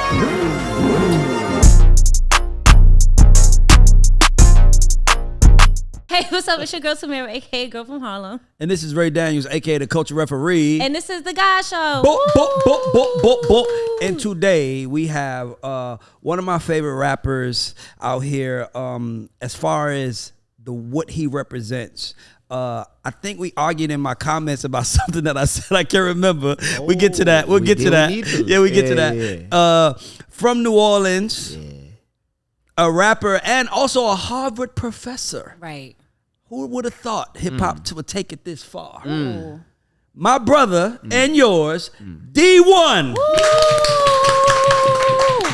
Hey, what's up? It's your girl Tamara, aka Girl from Harlem. And this is Ray Daniels, aka the Culture Referee. And this is the Guy Show. And today we have one of my favorite rappers out here. As far as what he represents, I think we argued in my comments about something that I said. I can't remember. We get to that. We'll get to that. Yeah, we get to that. Yeah. From New Orleans, a rapper and also a Harvard professor. Right. Who would have thought hip hop would take it this far? My brother and yours, Dee-1.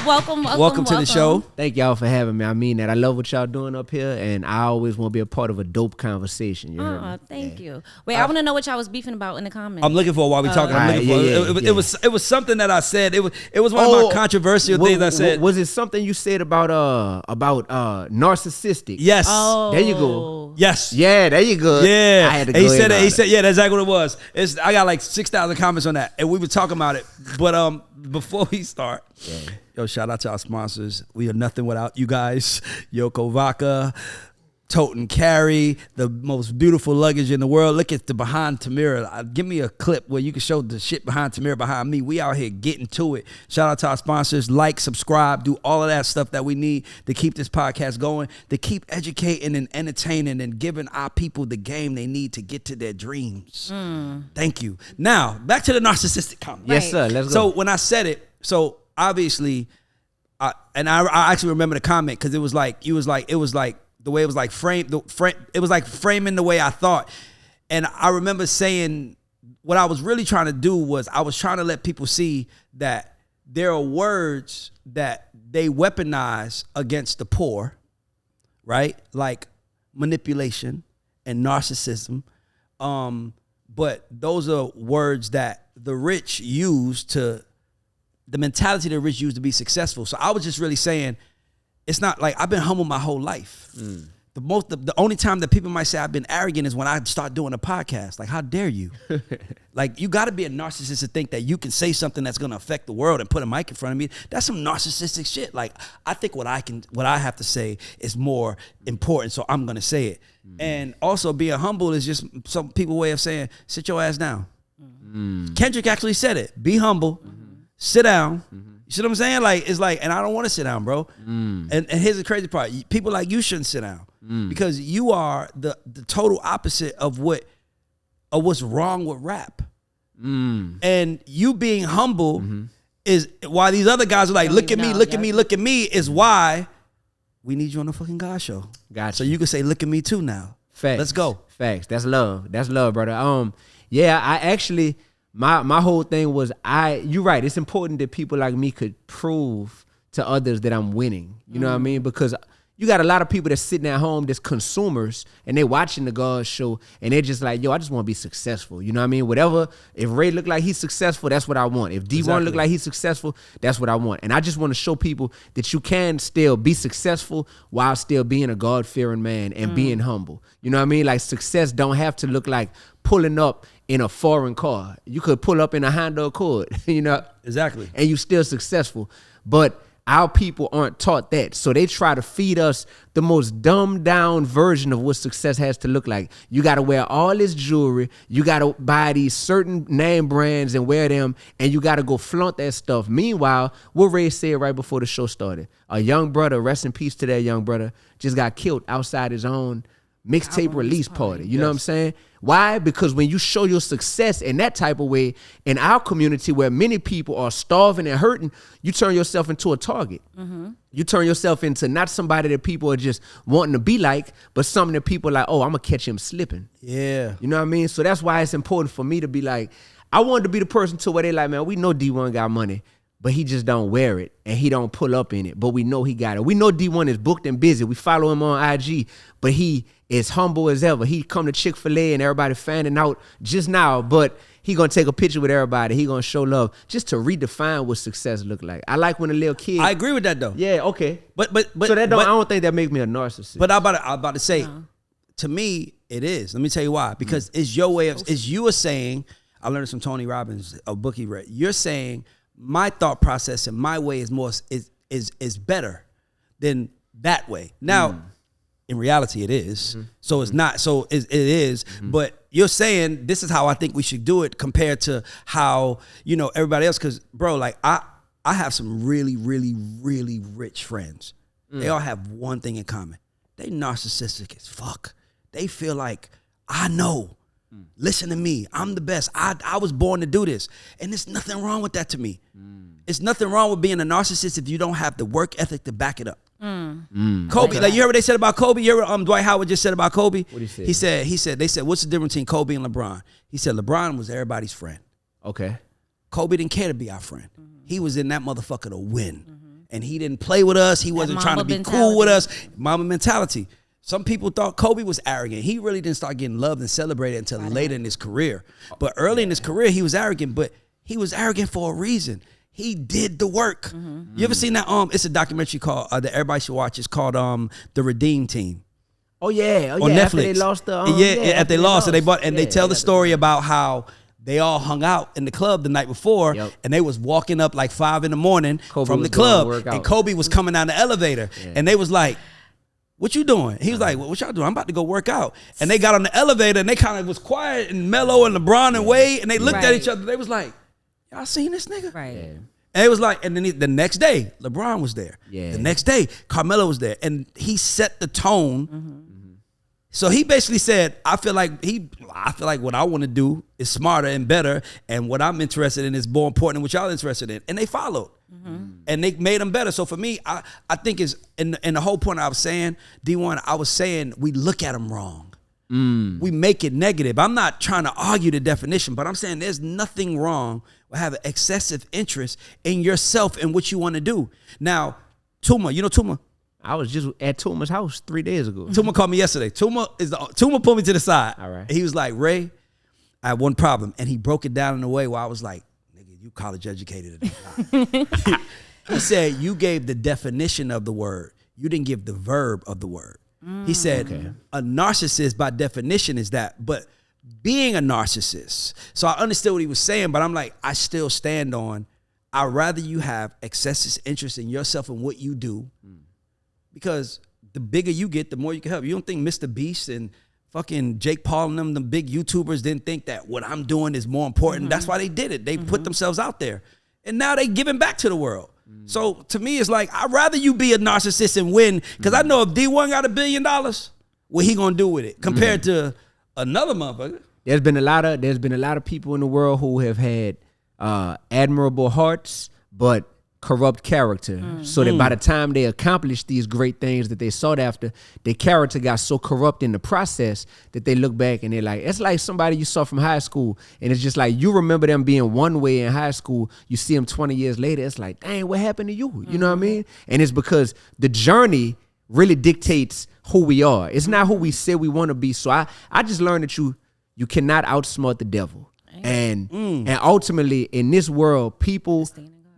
Welcome to the show. Thank y'all for having me. I mean that. I love what y'all doing up here, and I always want to be a part of a dope conversation. You heard me? Thank you. Wait, I want to know what y'all was beefing about in the comments. I'm looking for it while we talking. It was something that I said. It was one of my controversial things I said. Was it something you said about narcissistic? Yes. Oh. There you go. Yes. Yeah, there you go. Yeah. I had to go he said it. He said, yeah, that's exactly what it was. I got like 6,000 comments on that, and we were talking about it. But before we start, yo, shout out to our sponsors. We are nothing without you guys. Yoko Vodka, Tote and Carry, the most beautiful luggage in the world. Look at the behind Tamira. Give me a clip where you can show the shit behind Tamira behind me. We out here getting to it. Shout out to our sponsors. Like, subscribe, do all of that stuff that we need to keep this podcast going, to keep educating and entertaining and giving our people the game they need to get to their dreams. Thank you. Now, back to the narcissistic comment. Yes, sir. Let's go. So when I said it, obviously, I actually remember the comment because it was like the way it was like it was like framing the way I thought. And I remember saying what I was really trying to do was I was trying to let people see that there are words that they weaponize against the poor, right? Like manipulation and narcissism. But those are words that the rich use the mentality the rich use to be successful. So I was just really saying, it's not like I've been humble my whole life. The only time that people might say I've been arrogant is when I start doing a podcast. Like, how dare you? Like, you got to be a narcissist to think that you can say something that's going to affect the world and put a mic in front of me. That's some narcissistic shit. Like, I think what I have to say is more important, so I'm going to say it. And also, being humble is just some people's way of saying, sit your ass down. Kendrick actually said it. Be humble. Sit down. You see what I'm saying? Like, it's like, and I don't want to sit down, bro. And here's the crazy part. People like you shouldn't sit down because you are the total opposite of what's wrong with rap. And you being humble is why these other guys are like, look at me, is why we need you on the fucking God Show. Gotcha. So you can say, look at me too now. Facts. Let's go. Facts. That's love. That's love, brother. Yeah, I actually... My whole thing was you're right. It's important that people like me could prove to others that I'm winning. You know what I mean? Because you got a lot of people that's sitting at home that's consumers and they watching the God Show and they're just like, yo, I just want to be successful. You know what I mean? Whatever. If Ray look like he's successful, that's what I want. If D1 look like he's successful, that's what I want. And I just want to show people that you can still be successful while still being a God-fearing man and being humble. You know what I mean? Like, success don't have to look like pulling up in a foreign car. You could pull up in a Honda Accord, you know? Exactly. And you still successful. But our people aren't taught that. So they try to feed us the most dumbed down version of what success has to look like. You got to wear all this jewelry. You got to buy these certain name brands and wear them. And you got to go flaunt that stuff. Meanwhile, what Ray said right before the show started, a young brother, rest in peace to that young brother, just got killed outside his own mixtape release party. You know what I'm saying? Why? Because when you show your success in that type of way, in our community where many people are starving and hurting, you turn yourself into a target. You turn yourself into not somebody that people are just wanting to be like, but something that people are like, oh, I'm going to catch him slipping. Yeah. You know what I mean? So that's why it's important for me to be like, I wanted to be the person to where they like, man, we know D1 got money, but he just don't wear it and he don't pull up in it, but we know he got it. We know D1 is booked and busy. We follow him on IG, but he is humble as ever. He come to Chick-fil-A and everybody fanning out just now, but he gonna take a picture with everybody. He gonna show love just to redefine what success look like. I like when a little kid. I agree with that though. Yeah, okay. But so that don't. I don't think that makes me a narcissist. But I'm about to say, to me, it is. Let me tell you why. Because it's your way of. It's you are saying. I learned this from Tony Robbins, a book he read. You're saying my thought process and my way is more is better than that way. Now, in reality, it is. So it's not. So it is. But you're saying this is how I think we should do it compared to how everybody else. Because bro, like I have some really, really, really rich friends. They all have one thing in common. They narcissistic as fuck. They feel like I know. Listen to me. I'm the best. I was born to do this. And there's nothing wrong with that to me. It's nothing wrong with being a narcissist if you don't have the work ethic to back it up. Kobe, like you heard what they said about Kobe? You heard Dwight Howard just said about Kobe? What did he say? They said, what's the difference between Kobe and LeBron? He said LeBron was everybody's friend. Okay. Kobe didn't care to be our friend. He was in that motherfucker to win. And he didn't play with us. He wasn't trying to be cool with us. Mama mentality. Some people thought Kobe was arrogant. He really didn't start getting loved and celebrated until later in his career. But early in his career, he was arrogant. But he was arrogant for a reason. He did the work. You ever seen that? It's a documentary called that everybody should watch. It's called The Redeem Team. Oh yeah, on Netflix. After they lost the after they lost, and they tell the story about how they all hung out in the club the night before, and they was walking up like 5 a.m. from the club, and Kobe was coming down the elevator, and they was like, what you doing? He was like, what y'all doing? I'm about to go work out. And they got on the elevator and they kind of was quiet and mellow and LeBron and Wade, and they looked at each other. They was like, y'all seen this nigga? Right. Yeah. And it was like, and then the next day, LeBron was there. Yeah. The next day, Carmelo was there. And he set the tone. So he basically said, I feel like what I want to do is smarter and better, and what I'm interested in is more important than what y'all interested in. And they followed. And they made them better. So for me, I think is in the whole point I was saying, Dee-1, I was saying we look at them wrong. We make it negative. I'm not trying to argue the definition, but I'm saying there's nothing wrong with having excessive interest in yourself and what you want to do. Now, Tuma, you know Tuma? I was just at Tuma's house 3 days ago. Tuma called me yesterday. Tuma pulled me to the side. All right. He was like, Ray, I have one problem. And he broke it down in a way where I was like, nigga, you college educated. He said, you gave the definition of the word. You didn't give the verb of the word. He said, a narcissist by definition is that, but being a narcissist. So I understood what he was saying, but I'm like, I still stand on, I'd rather you have excessive interest in yourself and what you do, because the bigger you get, the more you can help. You don't think Mr. Beast and fucking Jake Paul and them, the big YouTubers, didn't think that what I'm doing is more important. That's why they did it. They put themselves out there. And now they giving back to the world. So to me, it's like, I'd rather you be a narcissist and win, because I know if Dee-1 got $1 billion, what he gonna do with it compared to another motherfucker? There's been a lot of people in the world who have had admirable hearts, but corrupt character. So that by the time they accomplished these great things that they sought after, their character got so corrupt in the process that they look back and they're like, it's like somebody you saw from high school, and it's just like, you remember them being one way in high school, you see them 20 years later, it's like, dang, what happened to you? You know what I mean? And it's because the journey really dictates who we are. It's not who we say we want to be. So I just learned that you cannot outsmart the devil. And ultimately in this world, people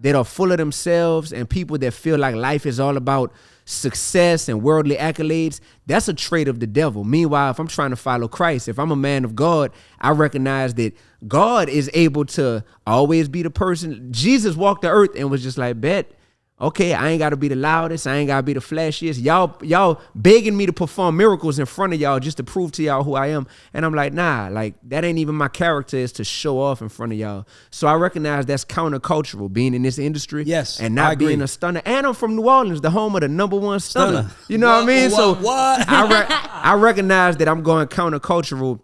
that are full of themselves and people that feel like life is all about success and worldly accolades, that's a trait of the devil. Meanwhile, if I'm trying to follow Christ, if I'm a man of God, I recognize that God is able to always be the person. Jesus walked the earth and was just like, bet, okay, I ain't got to be the loudest. I ain't got to be the flashiest. Y'all begging me to perform miracles in front of y'all just to prove to y'all who I am. And I'm like, nah, like that ain't even my character, is to show off in front of y'all. So I recognize that's countercultural, being in this industry. Yes, and not being a stunner. And I'm from New Orleans, the home of the #1 stunner. You know what I mean? So I recognize that I'm going countercultural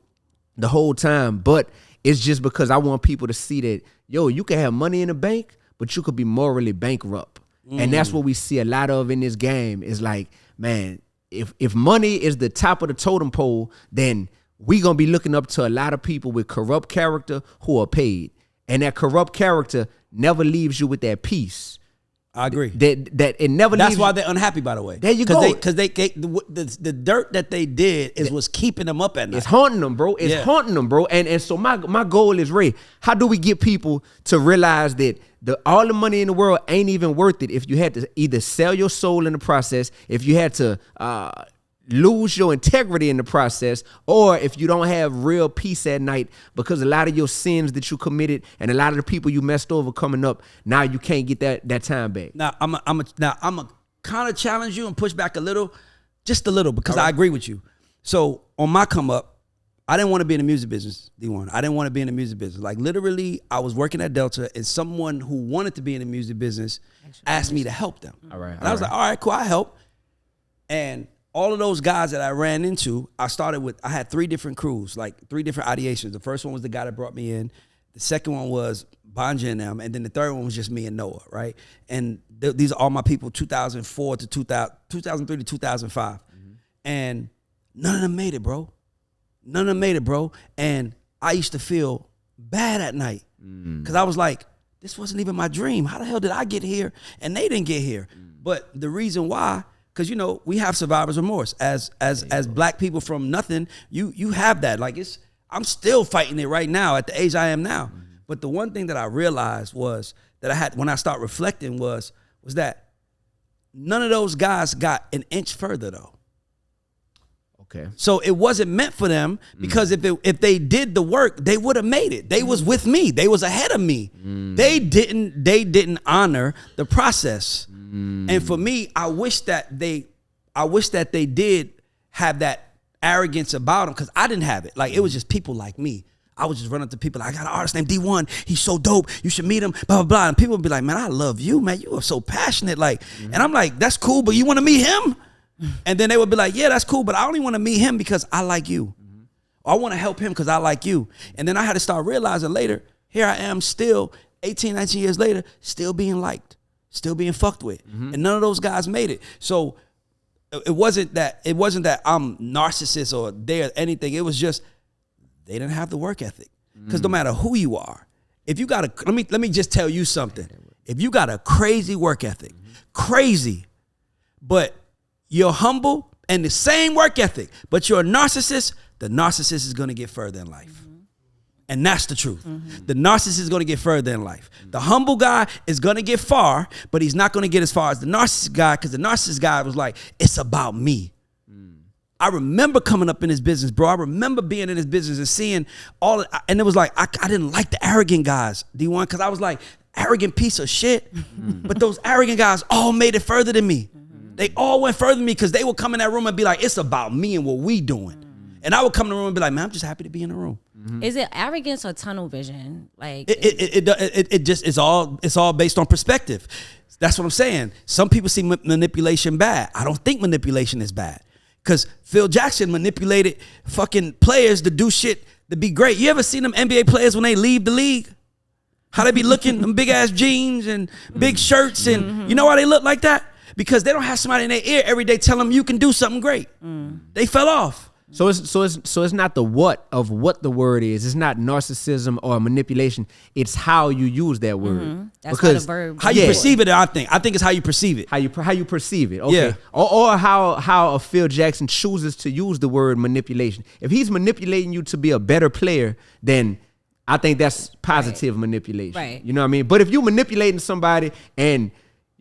the whole time, but it's just because I want people to see that, yo, you can have money in the bank, but you could be morally bankrupt. And that's what we see a lot of in this game, is like, man, if money is the top of the totem pole, then we going to be looking up to a lot of people with corrupt character who are paid. And that corrupt character never leaves you with that peace. I agree. That it never That's leaves why you. they're unhappy, by the way. There you go. Because the dirt that they did was keeping them up at night. It's haunting them, bro. It's haunting them, bro. And so my goal is, Ray, how do we get people to realize that all the money in the world ain't even worth it if you had to either sell your soul in the process, if you had to lose your integrity in the process, or if you don't have real peace at night because a lot of your sins that you committed and a lot of the people you messed over coming up, now you can't get that time back. Now I'm a kind of challenge you and push back a little, just a little, because I agree with you. So on my come up, I didn't want to be in the music business, D1. I didn't want to be in the music business. Like literally, I was working at Delta, and someone who wanted to be in the music business asked me to help them. All right. And I was like, all right, cool, I help. And all of those guys that I ran into, I had 3 different crews, like 3 different ideations. The first one was the guy that brought me in. The second one was Banja and them. And then the third one was just me and Noah, right? And these are all my people, 2003 to 2005. And none of them made it, bro. None of them made it, bro. And I used to feel bad at night because I was like, this wasn't even my dream. How the hell did I get here and they didn't get here? But the reason why, because you know we have survivor's remorse as black people from nothing. You have that. Like I'm still fighting it right now at the age I am now. But the one thing that I realized was that I had when I start reflecting was that none of those guys got an inch further though. Okay. So it wasn't meant for them because if they did the work, they would have made it. They was with me. They was ahead of me. They didn't honor the process. And for me, I wish that they did have that arrogance about them because I didn't have it. Like it was just people like me. I would just run up to people like, I got an artist named D-1. He's so dope. You should meet him, blah, blah, blah. And people would be like, man, I love you, man. You are so passionate. Like, and I'm like, that's cool, but you want to meet him? And then they would be like, yeah, that's cool, but I only want to meet him because I like you. Or I want to help him because I like you. And then I had to start realizing later, here I am still, 18, 19 years later, still being liked, still being fucked with. And none of those guys made it. So it wasn't that I'm narcissist or they're anything. It was just they didn't have the work ethic. Because no matter who you are, if you got let me just tell you something. If you got a crazy work ethic, crazy, but you're humble and the same work ethic, but you're a narcissist, the narcissist is going to get further in life. And that's the truth. The narcissist is going to get further in life. The humble guy is going to get far, but he's not going to get as far as the narcissist guy because the narcissist guy was like, it's about me. I remember coming up in this business, bro. I remember being in this business and seeing all of, and it was like, I didn't like the arrogant guys, D1, because I was like, arrogant piece of shit. But those arrogant guys all made it further than me. They all went further than me because they would come in that room and be like, it's about me and what we doing. And I would come in the room and be like, man, I'm just happy to be in the room. Is it arrogance or tunnel vision? Like it just it's all based on perspective. That's what I'm saying. Some people see manipulation bad. I don't think manipulation is bad. Because Phil Jackson manipulated fucking players to do shit to be great. You ever seen them NBA players when they leave the league? How they be looking, them big ass jeans and big shirts, and you know why they look like that? Because they don't have somebody in their ear every day telling them you can do something great. They fell off. So it's not the what of what the word is. It's not narcissism or manipulation. It's how you use that word. That's because the verb. How you perceive it, I think it's how you perceive it. How you perceive it. Okay. Yeah. Or how a Phil Jackson chooses to use the word manipulation. If he's manipulating you to be a better player, then I think that's positive manipulation. Right. You know what I mean? But if you're manipulating somebody and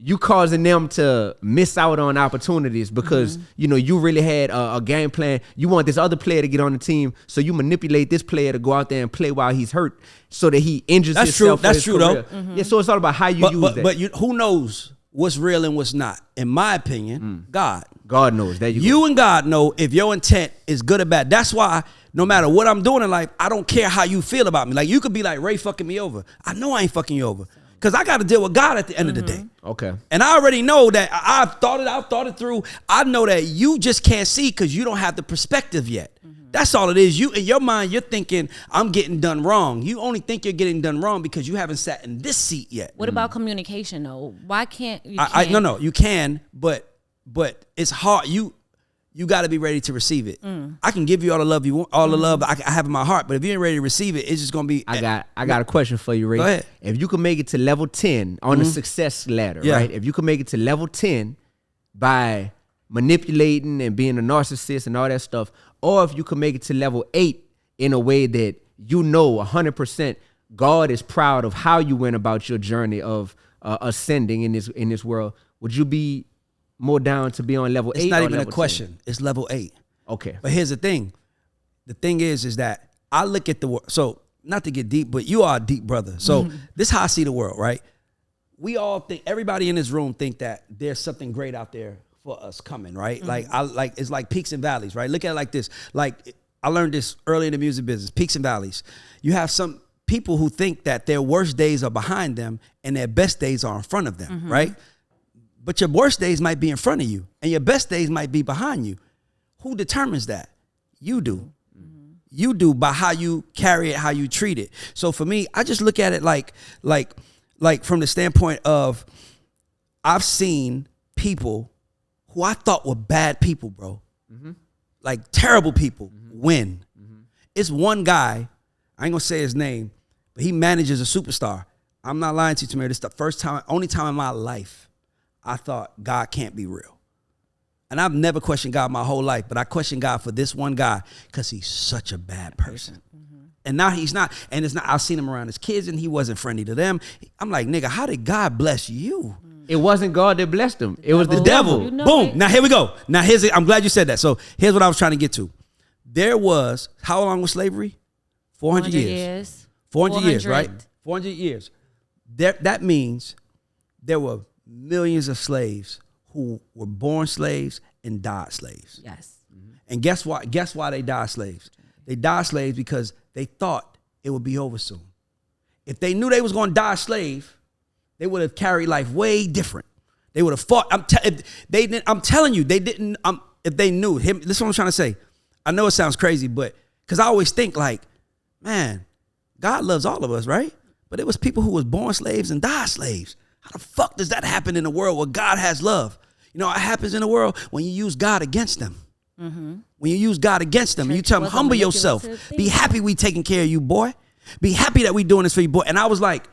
you causing them to miss out on opportunities because, you know, you really had a game plan. You want this other player to get on the team, so you manipulate this player to go out there and play while he's hurt so that he injures himself. That's true, though. Yeah, so it's all about how you use that. But who knows what's real and what's not? In my opinion, God. God knows. There you go. You and God know if your intent is good or bad. That's why no matter what I'm doing in life, I don't care how you feel about me. Like, you could be like, Ray fucking me over. I know I ain't fucking you over. Because I got to deal with God at the end of the day. Okay. And I already know that I've thought it through. I know that you just can't see because you don't have the perspective yet. That's all it is. You, in your mind, you're thinking, I'm getting done wrong. You only think you're getting done wrong because you haven't sat in this seat yet. What about communication, though? Why can't you? No, you can, but it's hard. You got to be ready to receive it. I can give you all the love you want, all the love I have in my heart, but if you ain't ready to receive it, it's just gonna be. I got a question for you, Ray. Go ahead. If you can make it to level 10 on the success ladder, right? If you can make it to level 10 by manipulating and being a narcissist and all that stuff, or if you can make it to level 8 in a way that you know 100% God is proud of how you went about your journey of ascending in this world, would you be more down to be on level 8? It's not or even a level 10? question. It's level 8. Okay. But here's the thing. The thing is that I look at the world. So not to get deep, but you are a deep brother. So this is how I see the world, right? We all think, everybody in this room think that there's something great out there for us coming, right? Like it's like peaks and valleys, right? Look at it like this. Like I learned this early in the music business, peaks and valleys. You have some people who think that their worst days are behind them and their best days are in front of them, right? But your worst days might be in front of you and your best days might be behind you. Who determines that? You do. You do by how you carry it, how you treat it. So for me, I just look at it like from the standpoint of I've seen people who I thought were bad people, bro. Like terrible people win. It's one guy, I ain't gonna say his name, but he manages a superstar. I'm not lying to you, Tamir. This is the first time, only time in my life I thought God can't be real. And I've never questioned God my whole life, but I questioned God for this one guy because he's such a bad person. And now he's not, and it's not, I've seen him around his kids and he wasn't friendly to them. I'm like, nigga, how did God bless you? It wasn't God that blessed him. It was the devil. You know Boom. it. Now here we go. Now I'm glad you said that. So here's what I was trying to get to. There was, how long was slavery? 400 years. 400 years, right? 400 years. That means there were millions of slaves who were born slaves and died slaves. Yes. And guess why? Guess why they died slaves? They died slaves because they thought it would be over soon. If they knew they was going to die slave, they would have carried life way different. They would have fought. I'm telling you, they didn't. If they knew him, this is what I'm trying to say. I know it sounds crazy, but because I always think like, man, God loves all of us, right? But it was people who was born slaves and died slaves. How the fuck does that happen in a world where God has love? You know, it happens in a world when you use God against them. When you use God against them, you tell them, humble yourself. Be happy we taking care of you, boy. Be happy that we doing this for you, boy. And I was like,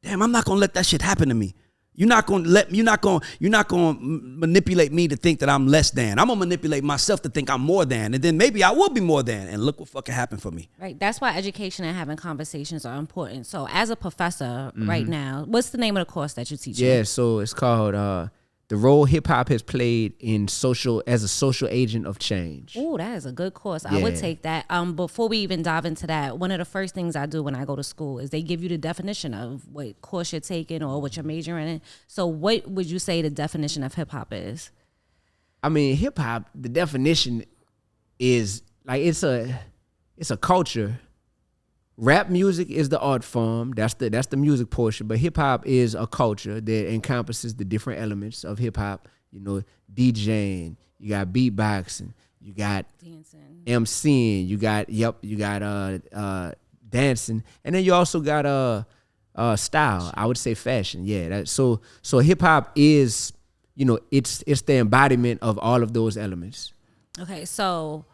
damn, I'm not gonna let that shit happen to me. You're not gonna manipulate me to think that I'm less than. I'm gonna manipulate myself to think I'm more than, and then maybe I will be more than. And look what fucking happened for me. Right. That's why education and having conversations are important. So as a professor right now, what's the name of the course that you teach? Yeah, so it's called The Role Hip Hop Has Played in as a Social Agent of Change. Oh, that is a good course. I would take that. Before we even dive into that, one of the first things I do when I go to school is they give you the definition of what course you're taking or what you're majoring in. So what would you say the definition of hip hop is? I mean, hip hop, the definition is like it's a culture. Rap music is the art form. That's the music portion. But hip hop is a culture that encompasses the different elements of hip hop. You know, DJing, you got beatboxing, you got Dancing, MCing, you got dancing, and then you also got style. I would say fashion. Yeah. So hip hop is, you know, it's the embodiment of all of those elements. Okay, so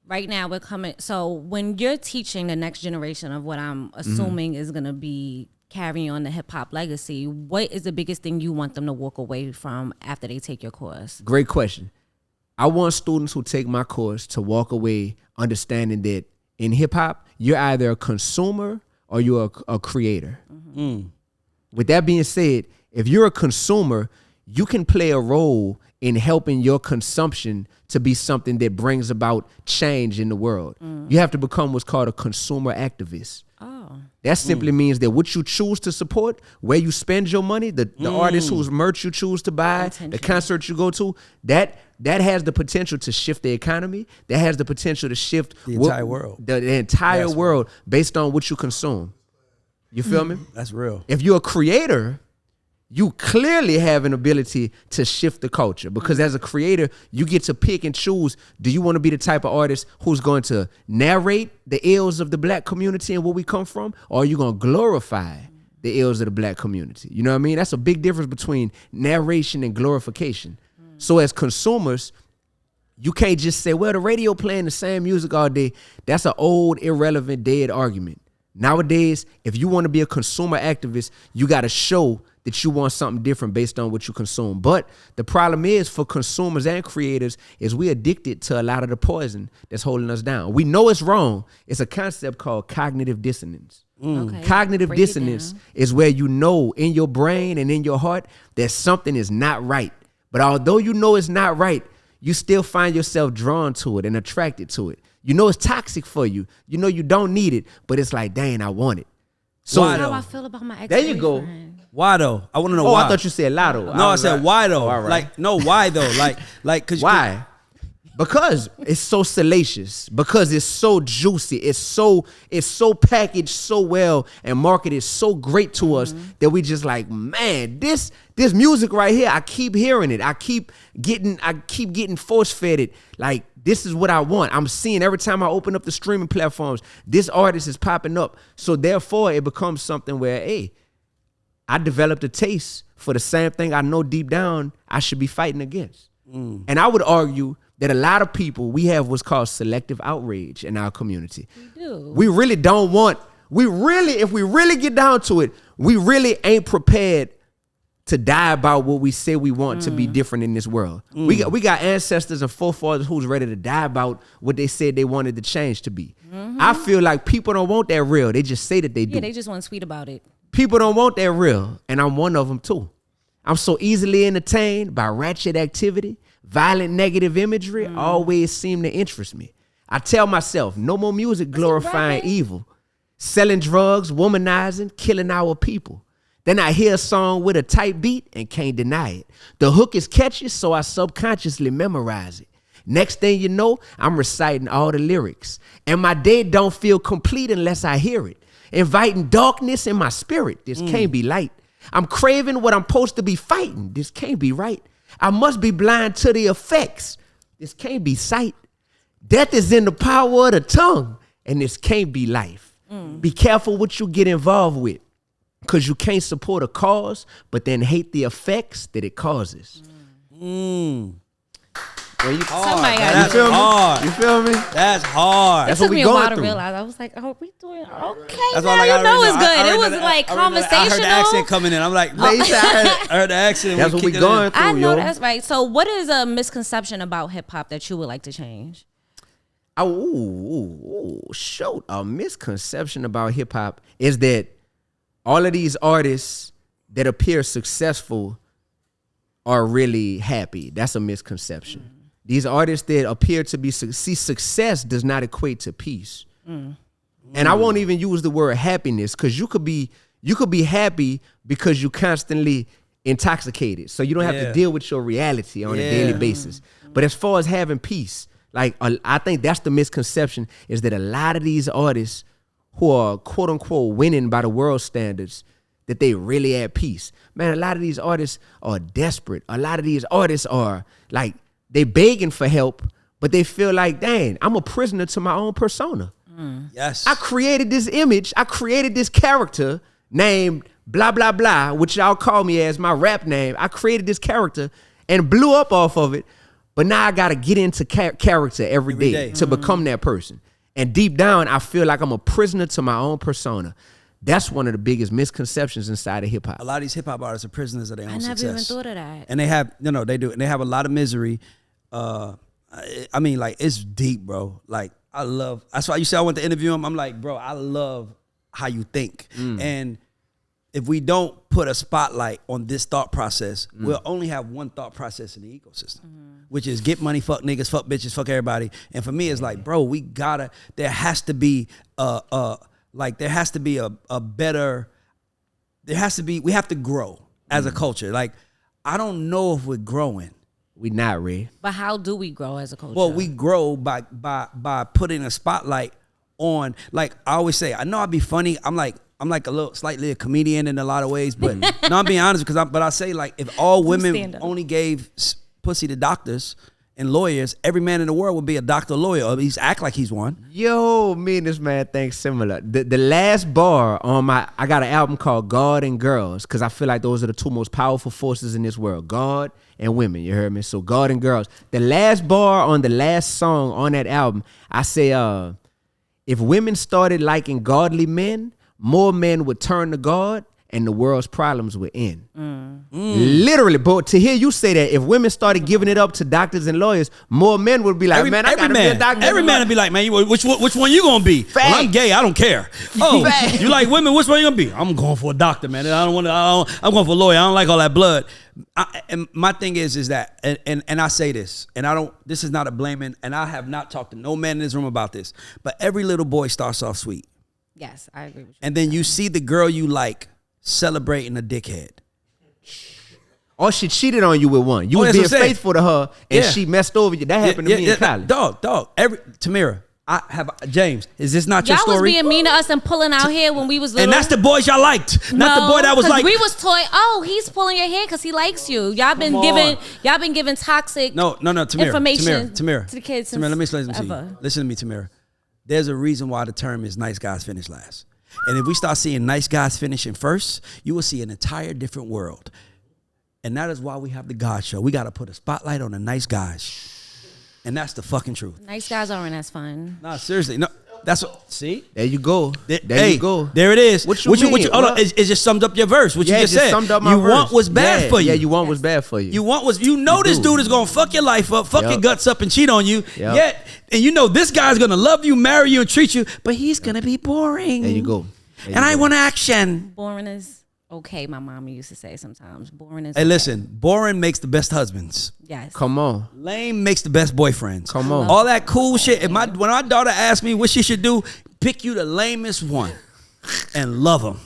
right now we're coming. So when you're teaching the next generation of what I'm assuming is going to be carrying on the hip hop legacy, what is the biggest thing you want them to walk away from after they take your course? Great question. I want students who take my course to walk away understanding that in hip hop, you're either a consumer or you're a creator. With that being said, if you're a consumer, you can play a role in helping your consumption to be something that brings about change in the world. You have to become what's called a consumer activist. Oh. That simply means that what you choose to support, where you spend your money, the artists whose merch you choose to buy, the concerts you go to, that has the potential to shift the economy. That has the potential to shift The entire world. The entire world based on what you consume. You feel me? That's real. If you're a creator, you clearly have an ability to shift the culture, because as a creator, you get to pick and choose. Do you want to be the type of artist who's going to narrate the ills of the black community and where we come from? Or are you going to glorify the ills of the black community? You know what I mean? That's a big difference between narration and glorification. So as consumers, you can't just say, well, the radio playing the same music all day. That's an old, irrelevant, dead argument. Nowadays, if you want to be a consumer activist, you got to show that you want something different based on what you consume. But the problem is, for consumers and creators, is we addicted to a lot of the poison that's holding us down. We know it's wrong. It's a concept called cognitive dissonance. Okay. Cognitive Break it dissonance down. is where you know in your brain and in your heart that something is not right, But although you know it's not right, you still find yourself drawn to it and attracted to it. You know it's toxic for you. You know you don't need it, but it's like, dang, I want it. So Why That's though? how I feel about my ex. There you go. Why though? I want to know Oh, why. I thought you said lotto. No, I said why though. all right. Like no, why though? Like cause Why? Because it's so salacious. Because it's so juicy. It's so packaged so well and marketed so great to us that we just like, man, this music right here, I keep hearing it. I keep getting force fed it. Like, this is what I want. I'm seeing every time I open up the streaming platforms, this artist is popping up. So therefore, it becomes something where, hey, I developed a taste for the same thing I know deep down I should be fighting against. And I would argue that a lot of people, we have what's called selective outrage in our community. We do. We really don't want, if we really get down to it, we really ain't prepared to die about what we say we want to be different in this world. We got ancestors and forefathers who's ready to die about what they said they wanted the change to be. I feel like people don't want that real. They just say that they do. Yeah, they just want sweet about it. People don't want that real, and I'm one of them too. I'm so easily entertained by ratchet activity. Violent negative imagery always seem to interest me. I tell myself, no more music glorifying evil, selling drugs, womanizing, killing our people. Then I hear a song with a tight beat and can't deny it. The hook is catchy, so I subconsciously memorize it. Next thing you know, I'm reciting all the lyrics. And my day don't feel complete unless I hear it. Inviting darkness in my spirit. This can't be light. I'm craving what I'm supposed to be fighting. This can't be right. I must be blind to the effects. This can't be sight. Death is in the power of the tongue, and this can't be life. Be careful what you get involved with, because you can't support a cause, but then hate the effects that it causes. Well, Somebody got That's to do it. hard. You feel me? That's hard. That's It what took we me a while going to through. realize. I was like, oh, we doing okay That's now. why I You know it's good. It was like I conversational. heard the accent coming in. I'm like, I heard the accent. That's what we kicked it going in. through, I know yo. that's right. So what is a misconception about hip hop that you would like to change? Shoot. A misconception about hip hop is that all of these artists that appear successful are really happy. That's a misconception. These artists that appear to be success does not equate to peace. And I won't even use the word happiness, because you could be happy because you constantly intoxicated, so you don't have to deal with your reality on a daily basis. But as far as having peace, like I think that's the misconception, is that a lot of these artists who are quote unquote winning by the world standards, that they really at peace. Man, a lot of these artists are desperate. A lot of these artists are like, they begging for help, but they feel like, dang, I'm a prisoner to my own persona. Yes. I created this image. I created this character named blah, blah, blah, which y'all call me as my rap name. I created this character and blew up off of it. But now I got to get into character every day to become that person. And deep down, I feel like I'm a prisoner to my own persona. That's one of the biggest misconceptions inside of hip hop. A lot of these hip hop artists are prisoners of their own success. I never even thought of that. And they have, they do. And they have a lot of misery. I mean, like, it's deep, bro. Like, I love, that's why you say I want to interview him. I'm like, bro, I love how you think. And if we don't put a spotlight on this thought process, we'll only have one thought process in the ecosystem, which is get money, fuck niggas, fuck bitches, fuck everybody. And for me, it's like, bro, there has to be a better, we have to grow as a culture. Like, I don't know if we're growing. We not, Ray. But how do we grow as a culture? Well, we grow by putting a spotlight on, like I always say, I know I'd be funny. I'm like a little slightly a comedian in a lot of ways, but no, I'm being honest, because I say, like, if all women only gave pussy to doctors and lawyers, every man in the world would be a doctor or lawyer, or at least act like he's one. Yo, me and this man think similar. The last bar on I got an album called God and Girls, because I feel like those are the two most powerful forces in this world, God and women, you heard me? So God and Girls. The last bar on the last song on that album, I say, if women started liking godly men, more men would turn to God, and the world's problems would end. Literally, but to hear you say that, if women started giving it up to doctors and lawyers, more men would be like, I gotta be a doctor. Every man would be like, man, which one you gonna be? Well, I'm gay, I don't care. Oh, you like women, which one you gonna be? I'm going for a doctor, man. I'm going for a lawyer. I don't like all that blood. And my thing is that, and I say this, and this is not a blaming, and I have not talked to no man in this room about this, but every little boy starts off sweet. Yes, I agree with you. And then you see the girl you like celebrating a dickhead. Or she cheated on you with one. You was being faithful to her, and she messed over you. That happened to me in college. Dog. Tamira, I have James. Is this not your story? Y'all was being mean to us and pulling our hair when we was little. And that's the boys y'all liked, not the boy that was like. We was toy. Oh, he's pulling your hair because he likes you. Y'all been giving toxic. No, Tamira, information Tamira, to the kids. Tamira, let me explain something to you. Listen to me, Tamira. There's a reason why the term is nice guys finish last. And if we start seeing nice guys finishing first, you will see an entire different world. And that is why we have the God Show. We got to put a spotlight on the nice guys. And that's the fucking truth. Nice guys aren't as fun. No, seriously. No, that's what. See? There you go. There you go. There it is. What you mean? Hold on. It just summed up your verse. What you just said. Summed up my you verse. want what's bad for you. Yeah, you want what's bad for you. You know this dude is going to fuck your life up, fuck your guts up and cheat on you. Yep. And you know this guy's going to love you, marry you, and treat you, but he's going to be boring. There you go. I want action. Boring is okay, my mama used to say sometimes. Boring is Hey, listen, boring makes the best husbands. Yes. Come on. Lame makes the best boyfriends. Come on. All that cool shit. When my daughter asks me what she should do, pick you the lamest one and love him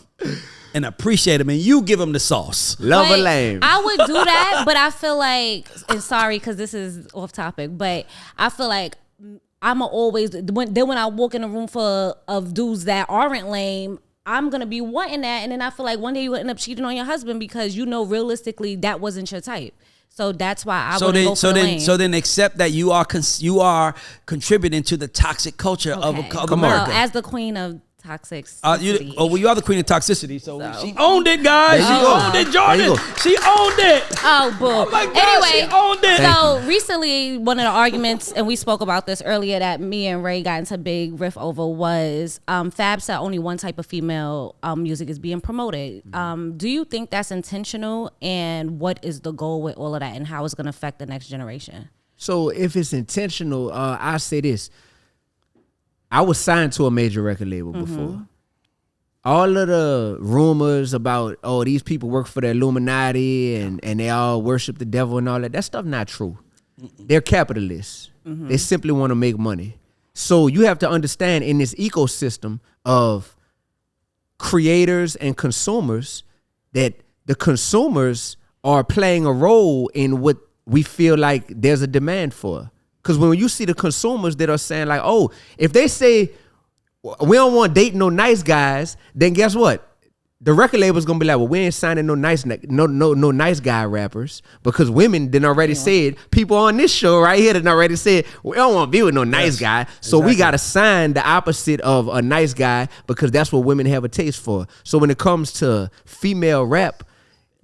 and appreciate him, and you give him the sauce. Love a lame. I would do that, but I feel like, and sorry because this is off topic, but I feel like I'm always when I walk in a room full of dudes that aren't lame, I'm gonna be wanting that, and then I feel like one day you will end up cheating on your husband because you know realistically that wasn't your type. So that's why I wouldn't go for the lame. So then accept that you are contributing to the toxic culture of America. Well, as the queen of toxicity. You are the queen of toxicity. So she owned it, guys. She owned it, Jordan. She owned it. Oh, boo. Oh my God, anyway, she owned it. So recently, one of the arguments, and we spoke about this earlier, that me and Ray got into a big riff over was Fab said only one type of female music is being promoted. Do you think that's intentional? And what is the goal with all of that, and how it's going to affect the next generation? So if it's intentional, I say this. I was signed to a major record label before. All of the rumors about, these people work for the Illuminati and they all worship the devil and all that stuff not true. They're capitalists. They simply want to make money. So you have to understand, in this ecosystem of creators and consumers, that the consumers are playing a role in what we feel like there's a demand for. Because when you see the consumers that are saying like, if they say we don't want to date no nice guys, then guess what? The record label's gonna be like, well, we ain't signing no nice guy rappers, because women done already said, people on this show right here done already said, we don't want to be with no nice guy. So we gotta sign the opposite of a nice guy because that's what women have a taste for. So when it comes to female rap,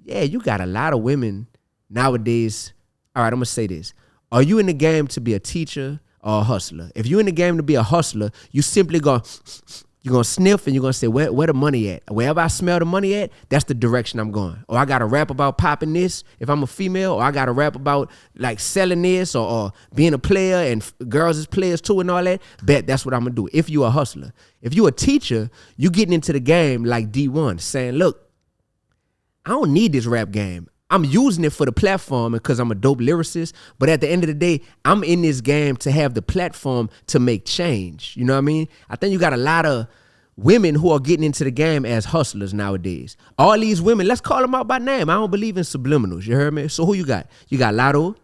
you got a lot of women nowadays. All right, I'm gonna say this. Are you in the game to be a teacher or a hustler? If you're in the game to be a hustler, you simply you're gonna sniff and you're gonna say, where the money at? Wherever I smell the money at, that's the direction I'm going. Or I gotta rap about popping this if I'm a female, or I gotta rap about like selling this or being a player and girls is players too and all that. Bet that's what I'm gonna do. If you're a hustler. If you're a teacher, you getting into the game like Dee-1, saying, look, I don't need this rap game. I'm using it for the platform because I'm a dope lyricist. But at the end of the day, I'm in this game to have the platform to make change. You know what I mean? I think you got a lot of women who are getting into the game as hustlers nowadays. All these women, let's call them out by name. I don't believe in subliminals. You heard me? So who you got? You got Lotto.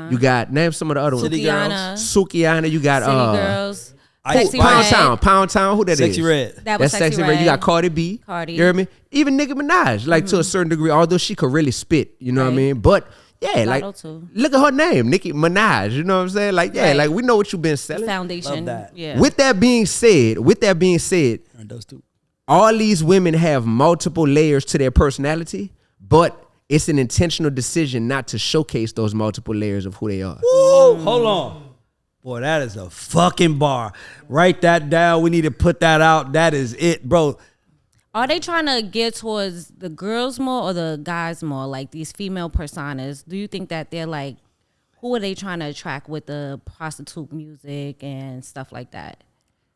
You got, name some of the other ones. Sukiana. You got City Girls. Pound Town, who that Sexy is? Red. That's Sexy Red. You got Cardi B. You hear me? Even Nicki Minaj, like to a certain degree, although she could really spit, you know what I mean? But look at her name, Nicki Minaj, you know what I'm saying? Like, like we know what you've been selling. Foundation. Love that. Yeah. With that being said, those two. All these women have multiple layers to their personality, but it's an intentional decision not to showcase those multiple layers of who they are. Woo, hold on. Boy, that is a fucking bar. Write that down. We need to put that out. That is it, bro. Are they trying to gear towards the girls more or the guys more? Like these female personas, do you think that they're like, who are they trying to attract with the prostitute music and stuff like that?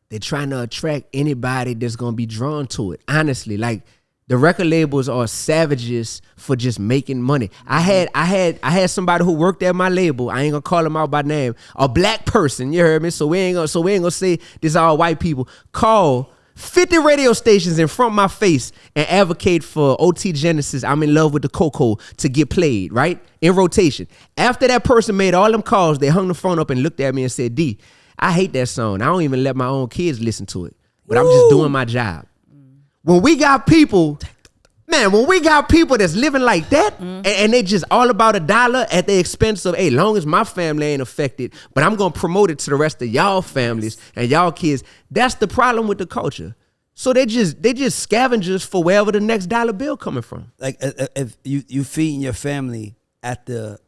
They're trying to attract anybody that's gonna be drawn to it. Honestly, like the record labels are savages for just making money. I had somebody who worked at my label. I ain't gonna call him out by name. A black person, you heard me? So we ain't gonna say this all white people. Call 50 radio stations in front of my face and advocate for OT Genesis, I'm in love with the Coco, to get played, right? In rotation. After that person made all them calls, they hung the phone up and looked at me and said, D, I hate that song. I don't even let my own kids listen to it. But I'm just doing my job. When we got people that's living like that, and they just all about $1 at the expense of, hey, long as my family ain't affected, but I'm gonna promote it to the rest of y'all families and y'all kids. That's the problem with the culture. So they just scavengers for wherever the next dollar bill coming from. Like if you feeding your family at the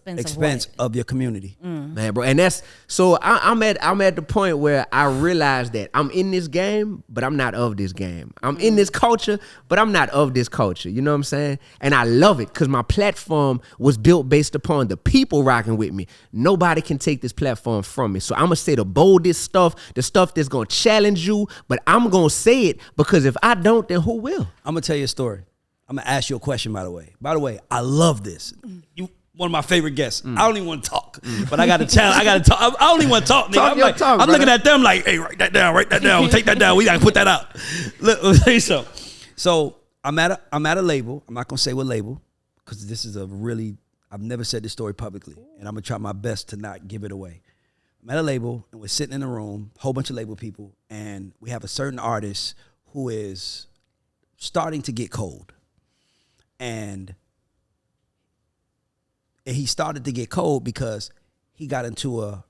expense of your community. Man, bro. And that's so I'm at the point where I realize that I'm in this game, but I'm not of this game. I'm in this culture, but I'm not of this culture. You know what I'm saying? And I love it because my platform was built based upon the people rocking with me. Nobody can take this platform from me. So I'm gonna say the boldest stuff, the stuff that's gonna challenge you, but I'm gonna say it because if I don't, then who will? I'm gonna tell you a story. I'm gonna ask you a question, by the way. By the way, I love this. You one of my favorite guests. I don't even want to talk, but I got to tell. I got to talk. I don't even want to talk, nigga. I'm looking at them like, hey, write that down, take that down. We gotta put that out. Look, let me tell you something. So I'm at a label. I'm not gonna say what label because this is I've never said this story publicly, and I'm gonna try my best to not give it away. I'm at a label, and we're sitting in a room, whole bunch of label people, and we have a certain artist who is starting to get cold. And he started to get cold because he got into a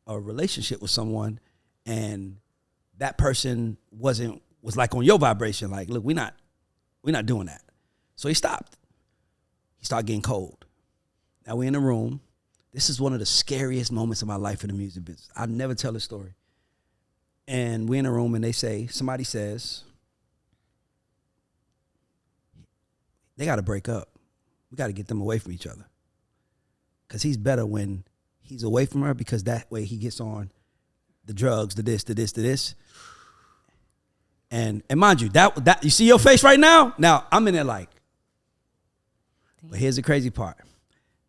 relationship with someone, and that person was like on your vibration, like, look, we're not doing that. So he stopped. He started getting cold. Now we're in a room. This is one of the scariest moments of my life in the music business. I never tell this story. And we're in a room, and somebody says, they got to break up. We got to get them away from each other. Because he's better when he's away from her, because that way he gets on the drugs, the this. And mind you, that you see your face right now? Now, I'm in there like, but here's the crazy part.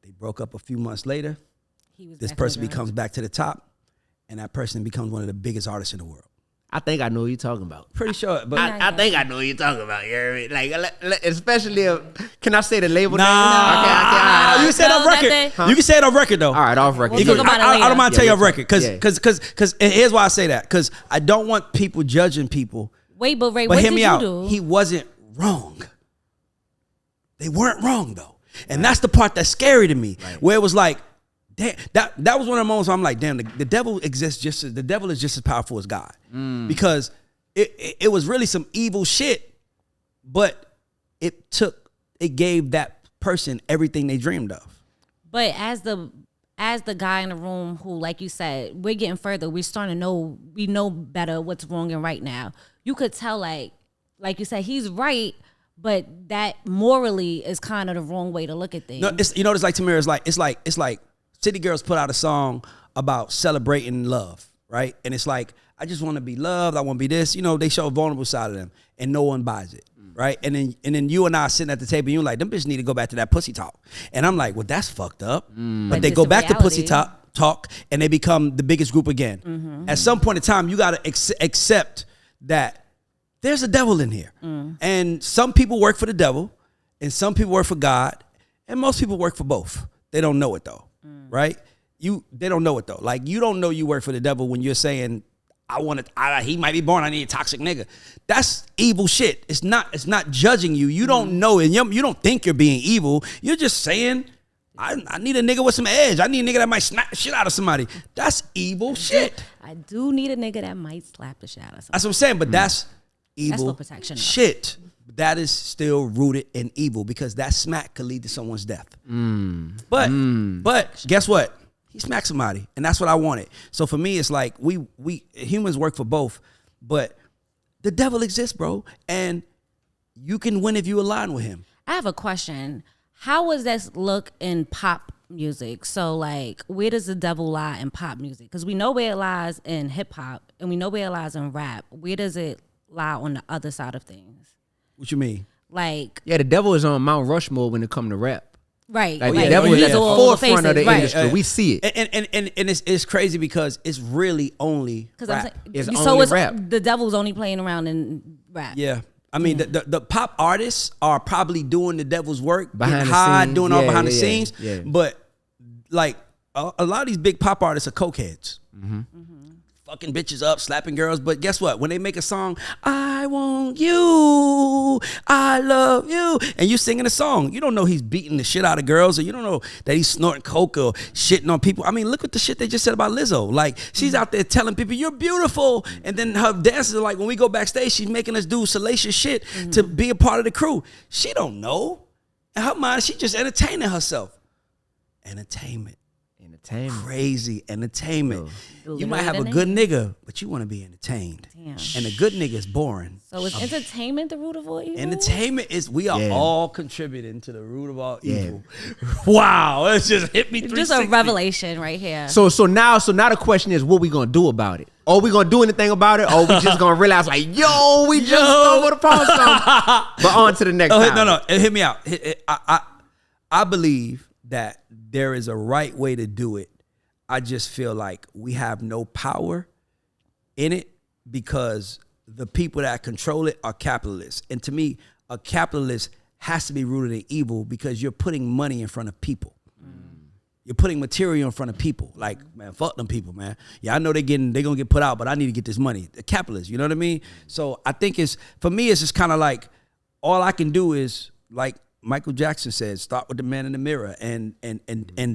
They broke up a few months later. This person becomes back to the top, and that person becomes one of the biggest artists in the world. I think I know who you're talking about. Pretty sure, but I think I know who you're talking about. You hear me? Like, especially if, can I say the label name? Nah, you can say it off record. Huh? You can say it off record though. All right, off record. We'll talk about it later. I don't mind telling you off record Yeah. because here's why I say that, because I don't want people judging people. Wait, but Ray, But what hear did me you out. do? He wasn't wrong. They weren't wrong though, and that's the part that's scary to me. Right. Where it was like, damn, that was one of the moments where I'm like, damn, the devil exists the devil is just as powerful as God, because it was really some evil shit, but it gave that person everything they dreamed of. But as the guy in the room who, like you said, we're getting further. We're starting to know. We know better what's wrong and right now. You could tell, like you said, he's right, but that morally is kind of the wrong way to look at things. No, it's, you know what it's like, Tamira? It's like City Girls put out a song about celebrating love, right? And it's like, I just want to be loved. I want to be this. You know, they show a vulnerable side of them, and no one buys it, right? And then you and I sitting at the table, and you're like, them bitches need to go back to that pussy talk. And I'm like, well, that's fucked up. But they go back to pussy talk, and they become the biggest group again. Mm-hmm. At some point in time, you got to accept that there's a devil in here. And some people work for the devil, and some people work for God, and most people work for both. They don't know it though, right? They don't know it though. Like, you don't know you work for the devil when you're saying, he might be born, I need a toxic nigga. That's evil shit. It's not judging you. You don't know, and you don't think you're being evil. You're just saying, I need a nigga with some edge. I need a nigga that might snap the shit out of somebody. That's evil shit. I do need a nigga that might slap the shit out of somebody. That's what I'm saying, but that's evil for protection, shit. That is still rooted in evil, because that smack could lead to someone's death. But guess what? He smacked somebody, and that's what I wanted. So for me, it's like we humans work for both, but The devil exists, bro. And you can win if you align with him. I have a question. How does that look in pop music? So, like, where does the devil lie in pop music? Because we know where it lies in hip hop, and we know where it lies in rap. Where does it lie on the other side of things? What you mean? Like, Yeah, the devil is on Mount Rushmore when it comes to rap. right. Like, Like, the devil is he's at the all forefront of the faces, industry. right. We see it. And it's crazy because it's really only Because rap. It's so only it's rap. the devil's only playing around in rap. Yeah. I mean, the pop artists are probably doing the devil's work, Behind getting the high, scenes. doing all Yeah, behind the yeah, scenes. yeah. But like a lot of these big pop artists are cokeheads. Fucking bitches up, slapping girls. But guess what? When they make a song, I want you, I love you, and you singing a song, you don't know he's beating the shit out of girls, or you don't know that he's snorting coke or shitting on people. I mean, look at the shit they just said about Lizzo. Like, she's out there telling people, you're beautiful. And then her dances are like, when we go backstage, she's making us do salacious shit to be a part of the crew. She don't know. In her mind, she just entertaining herself. Entertainment. Crazy entertainment. You might have a good nigga, but you want to be entertained. Damn. And a good nigga is boring. So is entertainment the root of all evil? Entertainment is, we are Yeah. all contributing to the root of all Yeah. evil. Wow, it's just hit me Just 360. a revelation right here. So now the question is, what we gonna do about it? Are we gonna do anything about it, or we just gonna realize like, yo, we just stumbled upon something? But on to the next. No, hit me out. I believe that there is a right way to do it. I just feel like we have no power in it because the people that control it are capitalists. And to me, a capitalist has to be rooted in evil because you're putting money in front of people. You're putting material in front of people. Like, man, fuck them people, man. Yeah, I know they're gonna get put out, but I need to get this money. The capitalists, you know what I mean? So I think for me, it's just kind of like, all I can do is, like Michael Jackson said, start with the man in the mirror. And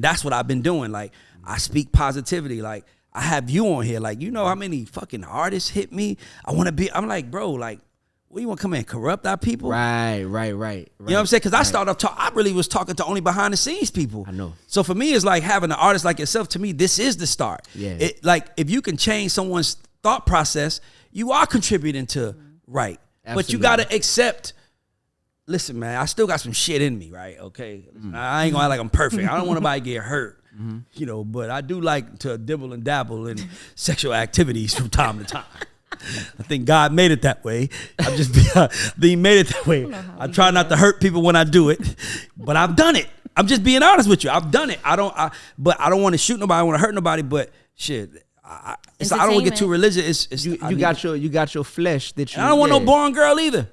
that's what I've been doing. Like, I speak positivity. Like, I have you on here. Like, you know how many fucking artists hit me? I'm like, bro, like, what, you want to come in and corrupt our people? Right. You know what I'm saying? Because I started off I really was talking to only behind the scenes people. I know. So for me, it's like having an artist like yourself. To me, this is the start. Yeah. Like, if you can change someone's thought process, you are contributing to right. Absolutely. But you got to accept. Listen, man, I still got some shit in me, right? Okay, I ain't gonna act like I'm perfect. I don't want nobody to get hurt, you know. But I do like to dibble and dabble in sexual activities from time to time. I think God made it that way. I'm just being made it that way. I try not to hurt people when I do it, but I've done it. I'm just being honest with you. I've done it. But I don't want to shoot nobody. I want to hurt nobody. But shit, I don't want to get too religious. You got your flesh that you. I don't want no boring girl either.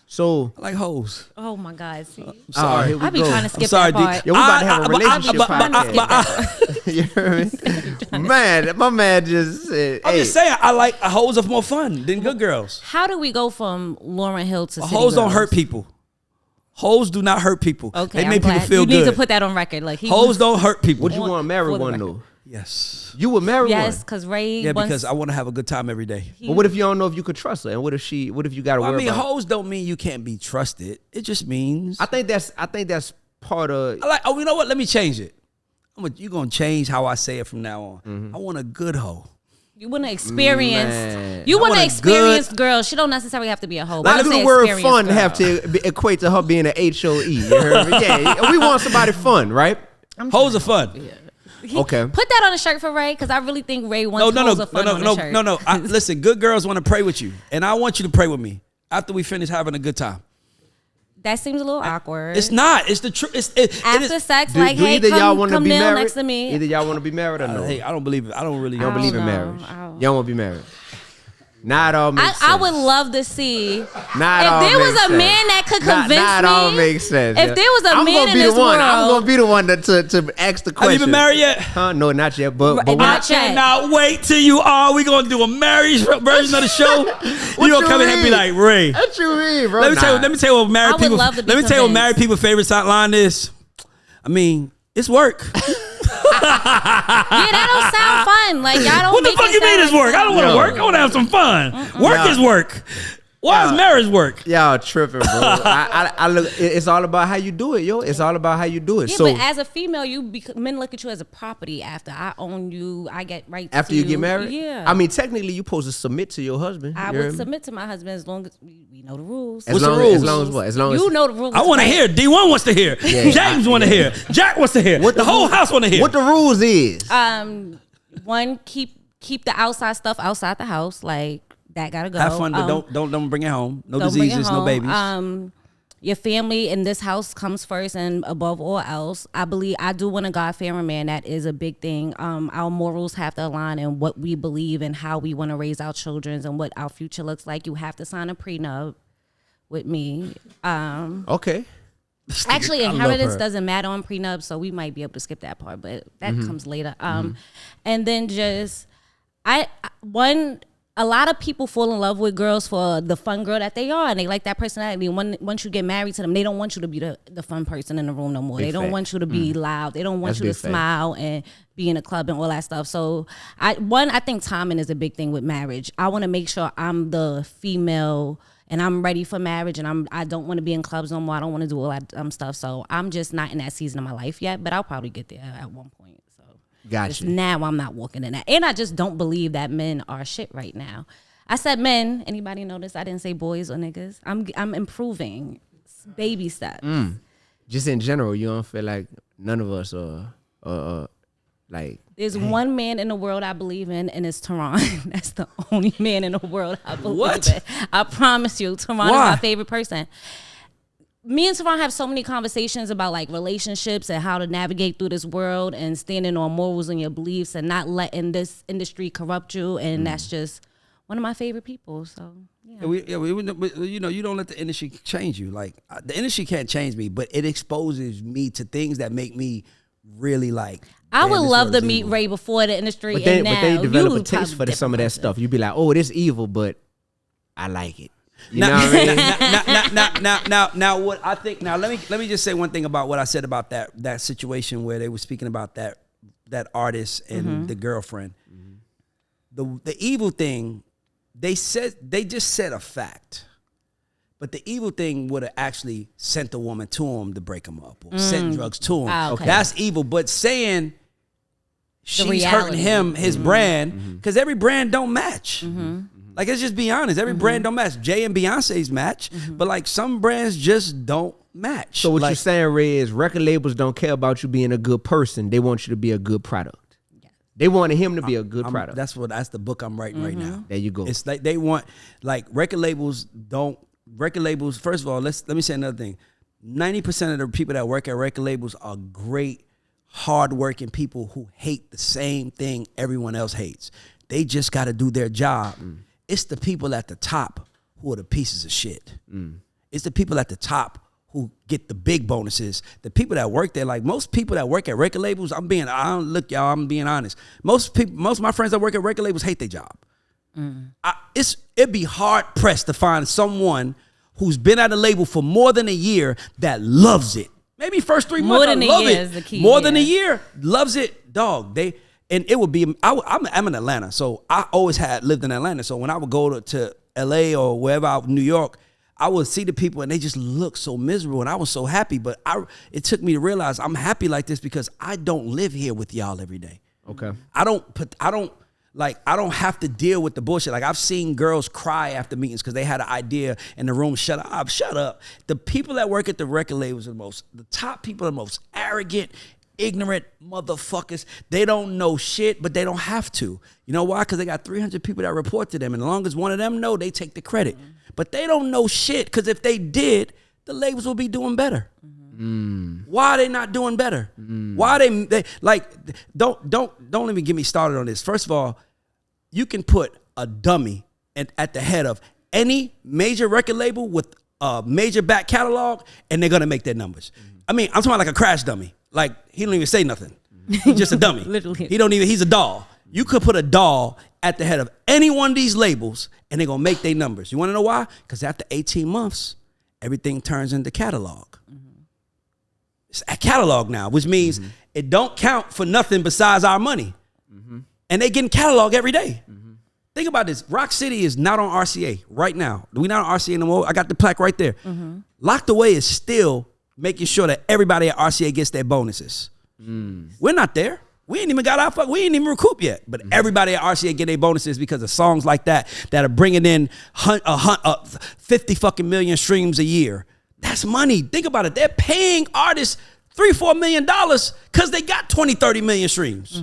So I like hoes. Oh my God! See, Sorry. here we I be go. trying to skip sorry, that D. part. Yo, we about to have a relationship but podcast. You hear me? Man, my man just said, I'm just saying, I like hoes are more fun than good girls. How do we go from Lauryn Hill to City Hoes don't Girls? hurt people. Hoes do not hurt people. Okay, they I'm make people glad. feel you good. need to put that on record. Like Hoes don't hurt people. would you want to marry For the one record. though? Yes. You would marry Yes, one. because Ray. Yeah, once, because I want to have a good time every day. But what if you don't know if you could trust her? And what if you got to I worry mean, about? hoes don't mean you can't be trusted. It just means I think that's part of. I like. Oh, you know what? Let me change it. You're gonna change how I say it from now on. Mm-hmm. I want a good hoe. You want to experience. Man. You I want want to a experience girls. She don't necessarily have to be a hoe. Why but do say the word experience fun girl. have to equate to her being an HOE? You heard me? Yeah, we want somebody fun, right? Hoes are fun. Okay. Put that on a shirt for Ray, because I really think Ray wants hoes are fun on a shirt. No. Listen, good girls want to pray with you, and I want you to pray with me after we finish having a good time. That seems a little awkward. It's not. It's the truth. After sex, Do like, hey, either y'all want to come be kneel married? next to me. Either y'all want to be married or no? Hey, I don't believe it. I don't really. You don't believe in know. marriage. I don't- You don't want to be married. Not all makes sense. I would love to see Not if all there was makes a sense. man that could convince not me. all makes sense. If there was a I'm man gonna in be this the one. I'm world- gonna be the one to ask the question. Have you been married yet? Huh? No, not yet. But Right, when not I, yet. Cannot wait till you are. We gonna do a marriage version of the show. You gonna come in here and be like, Ray. What you mean, bro? Let me tell you what I married would people. love to be Let me tell you what convinced. married people favorite line is. I mean, it's work. Yeah, that don't sound fun. Like, y'all don't. What the make fuck it you mean sound it's like work? I don't want to No. work. I want to have some fun. Work is work. Why does marriage work? Y'all tripping, bro. I look. It's all about how you do it, yo. It's all about how you do it. Yeah, so but as a female, men look at you as a property. After I own you, I get rights. After to you get married, yeah. I mean, technically, you're supposed to submit to your husband. I would submit to my husband as long as we know the rules. What's the rules? As long as what? As long as you know the rules. I want to hear. D1 wants to hear. Yeah, James want to hear. Jack wants to hear. What the whole house want to hear. What the rules is? One, keep the outside stuff outside the house. Like that gotta go. Have fun, but don't bring it home. No Don't bring it diseases, no home. babies. Your family in this house comes first and above all else. I do want a God-fearing man. That is a big thing. Our morals have to align in what we believe and how we want to raise our children and what our future looks like. You have to sign a prenup with me. Okay. Actually, I love inheritance her. doesn't matter on prenup, so we might be able to skip that part, but that comes later. And then just a lot of people fall in love with girls for the fun girl that they are, and they like that personality. Once you get married to them, they don't want you to be the fun person in the room no more. Big They don't fact. want you to be loud. They don't want That's you to big fact. smile and be in a club and all that stuff. So I think timing is a big thing with marriage. I want to make sure I'm the female and I'm ready for marriage, and I don't want to be in clubs no more. I don't want to do all that stuff. So I'm just not in that season of my life yet, but I'll probably get there at one point. So Gotcha. now I'm not walking in that. And I just don't believe that men are shit right now. I said men. Anybody notice I didn't say boys or niggas? I'm improving. It's baby steps. Just in general, you don't feel like none of us are like. There's one man in the world I believe in, and it's Tehran. That's the only man in the world I believe in. I promise you, Tehran is my favorite person. Me and Tehran have so many conversations about like relationships and how to navigate through this world and standing on morals and your beliefs and not letting this industry corrupt you. And that's just one of my favorite people. So yeah. You know, you don't let the industry change you. Like the industry can't change me, but it exposes me to things that make me really like. I would this love world to is meet evil. Ray before the industry, But then and now develop you a taste for probably some of that different stuff. You be like, oh, this evil, but I like it. You know Now, what I mean? now, what I think. Now, let me just say one thing about what I said about that situation where they were speaking about that artist and the girlfriend. The evil thing, they just said a fact, but the evil thing would have actually sent the woman to him to break him up or sent drugs to him. Ah, okay. That's evil. But saying she's reality. hurting him, his brand, because every brand don't match. Like, let's just be honest. Every brand don't match. Jay and Beyonce's match, but like some brands just don't match. So what like, you're saying, Ray, is record labels don't care about you being a good person. They want you to be a good product. They wanted him to be a good product. That's the book I'm writing right now. There you go. It's like they want, like, record labels. First of all, let me say another thing. 90% of the people that work at record labels are great, hardworking people who hate the same thing everyone else hates. They just got to do their job. It's the people at the top who are the pieces of shit. It's the people at the top who get the big bonuses. The people that work there, like most people that work at record labels, I'm being honest. Most of my friends that work at record labels hate their job. It'd be hard pressed to find someone who's been at a label for more than a year that loves it. Maybe first 3 months, More than I a love year it. is the key, More than a yeah. year, loves it, dog. And it would be. I'm in Atlanta, so I always had lived in Atlanta. So when I would go to LA or wherever, New York, I would see the people and they just look so miserable, and I was so happy. But it took me to realize I'm happy like this because I don't live here with y'all every day. Okay. I don't have to deal with the bullshit. Like, I've seen girls cry after meetings because they had an idea in the room. Shut up. The people that work at the record labels are the top people are the most arrogant, ignorant motherfuckers. They don't know shit, but they don't have to. You know why? Because they got 300 people that report to them, and as long as one of them know, they take the credit. But they don't know shit, because if they did, the labels will be doing better. Why are they not doing better? Why they like, don't even get me started on this. First of all, you can put a dummy at the head of any major record label with a major back catalog, and they're gonna make their numbers. I mean, I'm talking like a crash dummy. Like, he don't even say nothing. He's just a dummy. Literally. He's a doll. You could put a doll at the head of any one of these labels, and they're gonna make their numbers. You wanna know why? Because after 18 months, everything turns into catalog. It's a catalog now, which means it don't count for nothing besides our money. And they getting catalog every day. Think about this. Rock City is not on RCA right now. We not on RCA no more. I got the plaque right there. Locked Away is still making sure that everybody at RCA gets their bonuses. We're not there. We ain't even got our fuck. We ain't even recoup yet. But everybody at RCA get their bonuses because of songs like that are bringing in 50 fucking million streams a year. That's money. Think about it. They're paying artists $3-4 million because they got 20-30 million streams.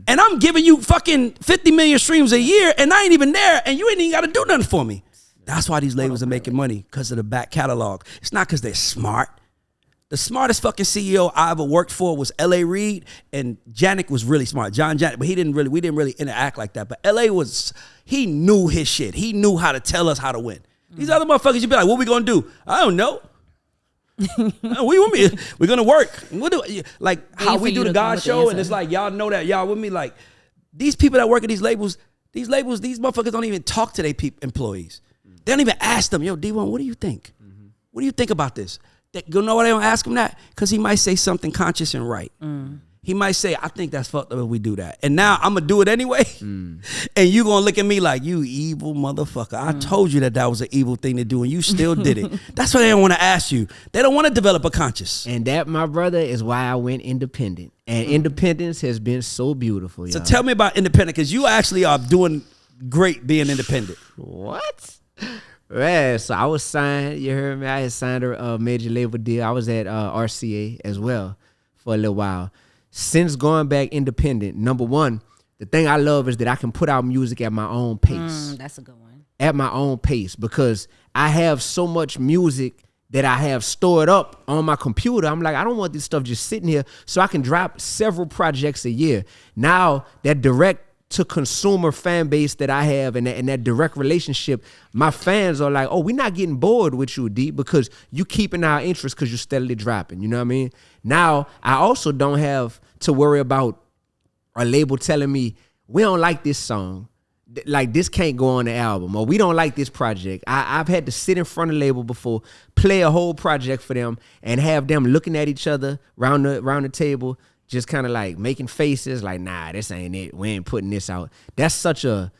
And I'm giving you fucking 50 million streams a year, and I ain't even there, and you ain't even got to do nothing for me. That's why these labels are making money, because of the back catalog. It's not because they're smart. The smartest fucking CEO I ever worked for was L.A. Reid, and Janik was really smart. John Janik, but we didn't really interact like that. But L.A. he knew his shit. He knew how to tell us how to win. These other motherfuckers, you be like, what we gonna do? I don't know. We're gonna work. We'll do like how we do the God show, and it's like y'all know that y'all with me. Like these people that work at these labels, these motherfuckers don't even talk to their employees. They don't even ask them, yo, Dee-1, what do you think? What do you think about this? You know why they don't ask him that? Because he might say something conscious and right. He might say, I think that's fucked up if we do that. And now I'm going to do it anyway. And you going to look at me like, you evil motherfucker. I told you that was an evil thing to do, and you still did it. That's why they don't want to ask you. They don't want to develop a conscience. And that, my brother, is why I went independent. And independence has been so beautiful, y'all. So tell me about independent, because you actually are doing great being independent. What? Man, so I was signed, you heard me? I had signed a major label deal. I was at RCA as well for a little while. Since going back independent, number one, the thing I love is that I can put out music at my own pace. That's a good one. At my own pace, because I have so much music that I have stored up on my computer. I'm like, I don't want this stuff just sitting here, so I can drop several projects a year. Now, that direct to consumer fan base that I have and that direct relationship, my fans are like, oh, we're not getting bored with you, D, because you keeping our interest because you're steadily dropping. You know what I mean? Now, I also don't have to worry about a label telling me, we don't like this song. Like, this can't go on the album, or we don't like this project. I've had to sit in front of the label before, play a whole project for them, and have them looking at each other round the table, just kind of like making faces like, nah, this ain't it. We ain't putting this out. That's such a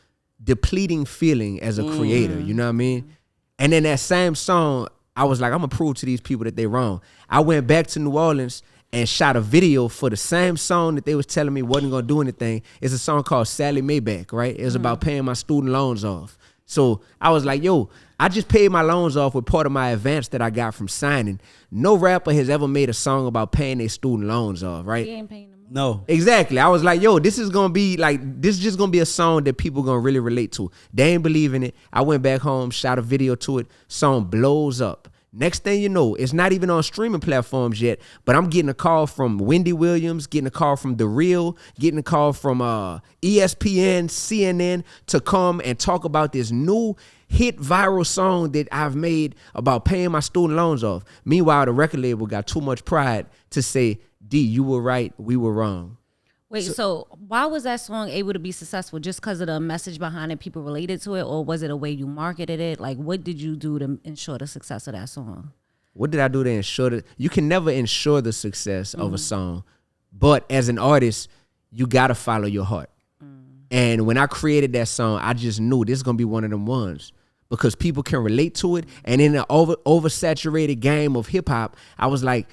depleting feeling as a creator, you know what I mean? And then that same song, I was like, I'm gonna prove to these people that they wrong. I went back to New Orleans and shot a video for the same song that they was telling me wasn't gonna do anything. It's a song called Sally Mayback, right? It was about paying my student loans off. So I was like, yo, I just paid my loans off with part of my advance that I got from signing. No rapper has ever made a song about paying their student loans off, right? He ain't paying them. No. Exactly. I was like, yo, this is gonna be like, this is just gonna be a song that people gonna really relate to. They ain't believing it. I went back home, shot a video to it. Song blows up. Next thing you know, it's not even on streaming platforms yet, but I'm getting a call from Wendy Williams, getting a call from The Real, getting a call from ESPN, CNN to come and talk about this new hit viral song that I've made about paying my student loans off. Meanwhile, the record label got too much pride to say, D, you were right, we were wrong. Wait, so why was that song able to be successful? Just because of the message behind it, people related to it, or was it a way you marketed it? Like, what did you do to ensure the success of that song? What did I do to ensure that? You can never ensure the success of a song, but as an artist, you gotta follow your heart. And when I created that song, I just knew this is gonna be one of them ones, because people can relate to it. And in the oversaturated game of hip hop, I was like,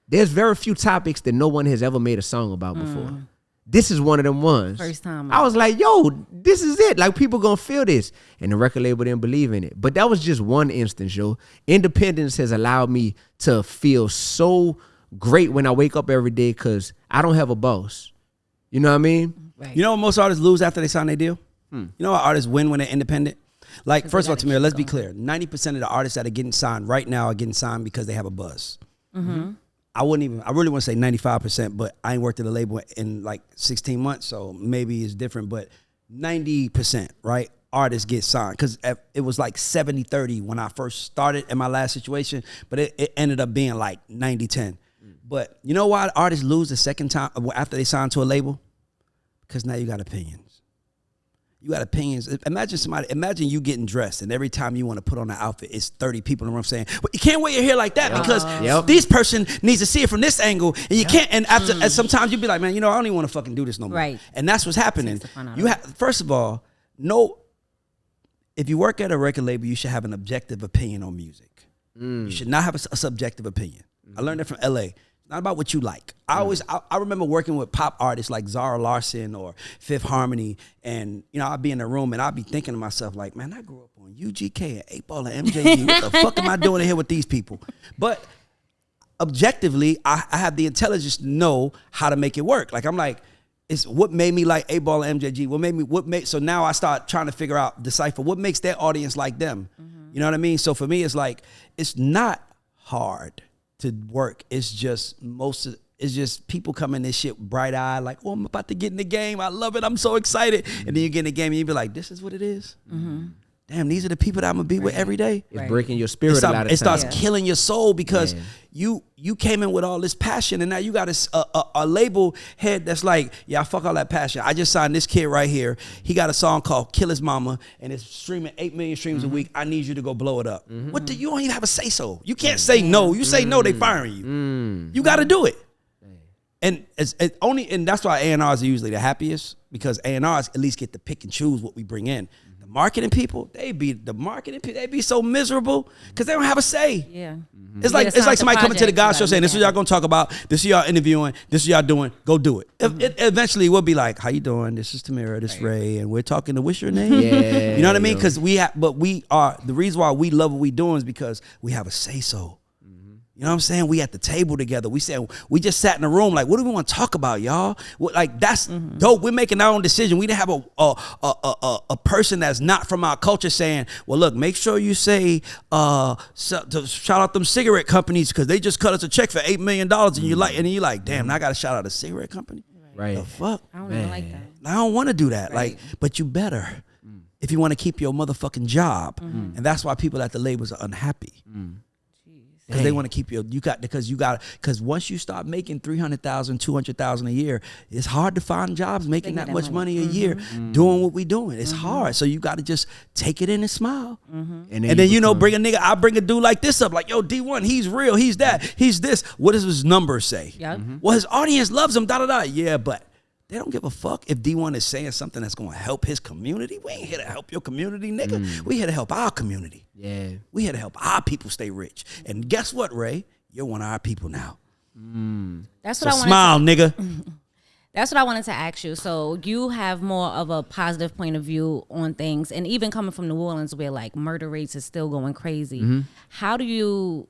there's very few topics that no one has ever made a song about before. This is one of them ones. First time. I was like, yo, this is it. Like, people gonna feel this. And the record label didn't believe in it. But that was just one instance, yo. Independence has allowed me to feel so great when I wake up every day, because I don't have a boss. You know what I mean? Right. You know what most artists lose after they sign their deal? You know what artists win when they're independent? Like, first of all, Tamir, let's be clear. 90% of the artists that are getting signed right now are getting signed because they have a buzz. I really want to say 95%, but I ain't worked at a label in like 16 months, so maybe it's different, but 90%, right? Artists get signed, because it was like 70-30 when I first started in my last situation, but it ended up being like 90-10. But you know why artists lose the second time after they sign to a label? Because now you got opinions. You got opinions. Imagine you getting dressed, and every time you want to put on an outfit, it's 30 people in the room saying, well, you can't wear your hair like that because this person needs to see it from this angle, and you can't. And after, and sometimes you be like, man, I don't even want to fucking do this no more. Right. And that's what's happening. You have, first of all, if you work at a record label, you should have an objective opinion on music. You should not have a subjective opinion. I learned that from LA. Not about what you like. I remember working with pop artists like Zara Larsson or Fifth Harmony, and I'd be in the room and I'd be thinking to myself like, man, I grew up on UGK and 8 Ball and MJG. What the fuck am I doing in here with these people? But objectively, I have the intelligence to know how to make it work. Like I'm like, it's what made me like 8 Ball and MJG. So now I start trying to decipher what makes their audience like them. You know what I mean? So for me, it's like, it's not hard to work. It's just people come in this shit bright eyed, like, oh, I'm about to get in the game. I love it. I'm so excited. And then you get in the game and you be like, this is what it is. Damn, these are the people that I'm gonna be with every day. It's breaking your spirit a lot of times. It starts killing your soul because you came in with all this passion, and now you got a label head that's like, yeah, fuck all that passion. I just signed this kid right here. He got a song called Kill His Mama, and it's streaming 8 million streams a week. I need you to go blow it up. What do you don't even have a say so? You can't say no. You say no, they firing you. You got to do it. And it's only, and that's why A&Rs are usually the happiest, because A&Rs at least get to pick and choose what we bring in. Marketing people, they be so miserable because they don't have a say. Yeah. It's like somebody coming to the God show saying, this is what y'all gonna talk about, this is y'all interviewing, this is y'all doing, go do it. It eventually will be like, how you doing? This is Tamira, this is Ray, and we're talking to what's your name? Yeah. You know what I mean? Because the reason why we love what we doing is because we have a say so. You know what I'm saying? We at the table together. We just sat in the room like, what do we want to talk about, y'all? Like, that's dope. We're making our own decision. We didn't have a person that's not from our culture saying, well, look, make sure you say to shout out them cigarette companies because they just cut us a check for $8 million, and you're like, damn, now I got to shout out a cigarette company. Right. The fuck? I don't even like that. I don't want to do that. Like, but you better if you want to keep your motherfucking job, and that's why people at the labels are unhappy. Because they want to keep because once you start making $300,000, $200,000 a year, it's hard to find jobs making that much money a year doing what we doing. It's hard. So you got to just take it in and smile. And then, bring a nigga, I bring a dude like this up, like, yo, Dee-1, he's real, he's that, he's this. What does his numbers say? Yep. Well, his audience loves him, da-da-da. Yeah, but they don't give a fuck if Dee-1 is saying something that's going to help his community. We ain't here to help your community, nigga. We here to help our community. Yeah. We here to help our people stay rich. And guess what, Ray? You're one of our people now. That's what I wanted. Smile, nigga. That's what I wanted to ask you. So you have more of a positive point of view on things, and even coming from New Orleans, where like murder rates is still going crazy. How do you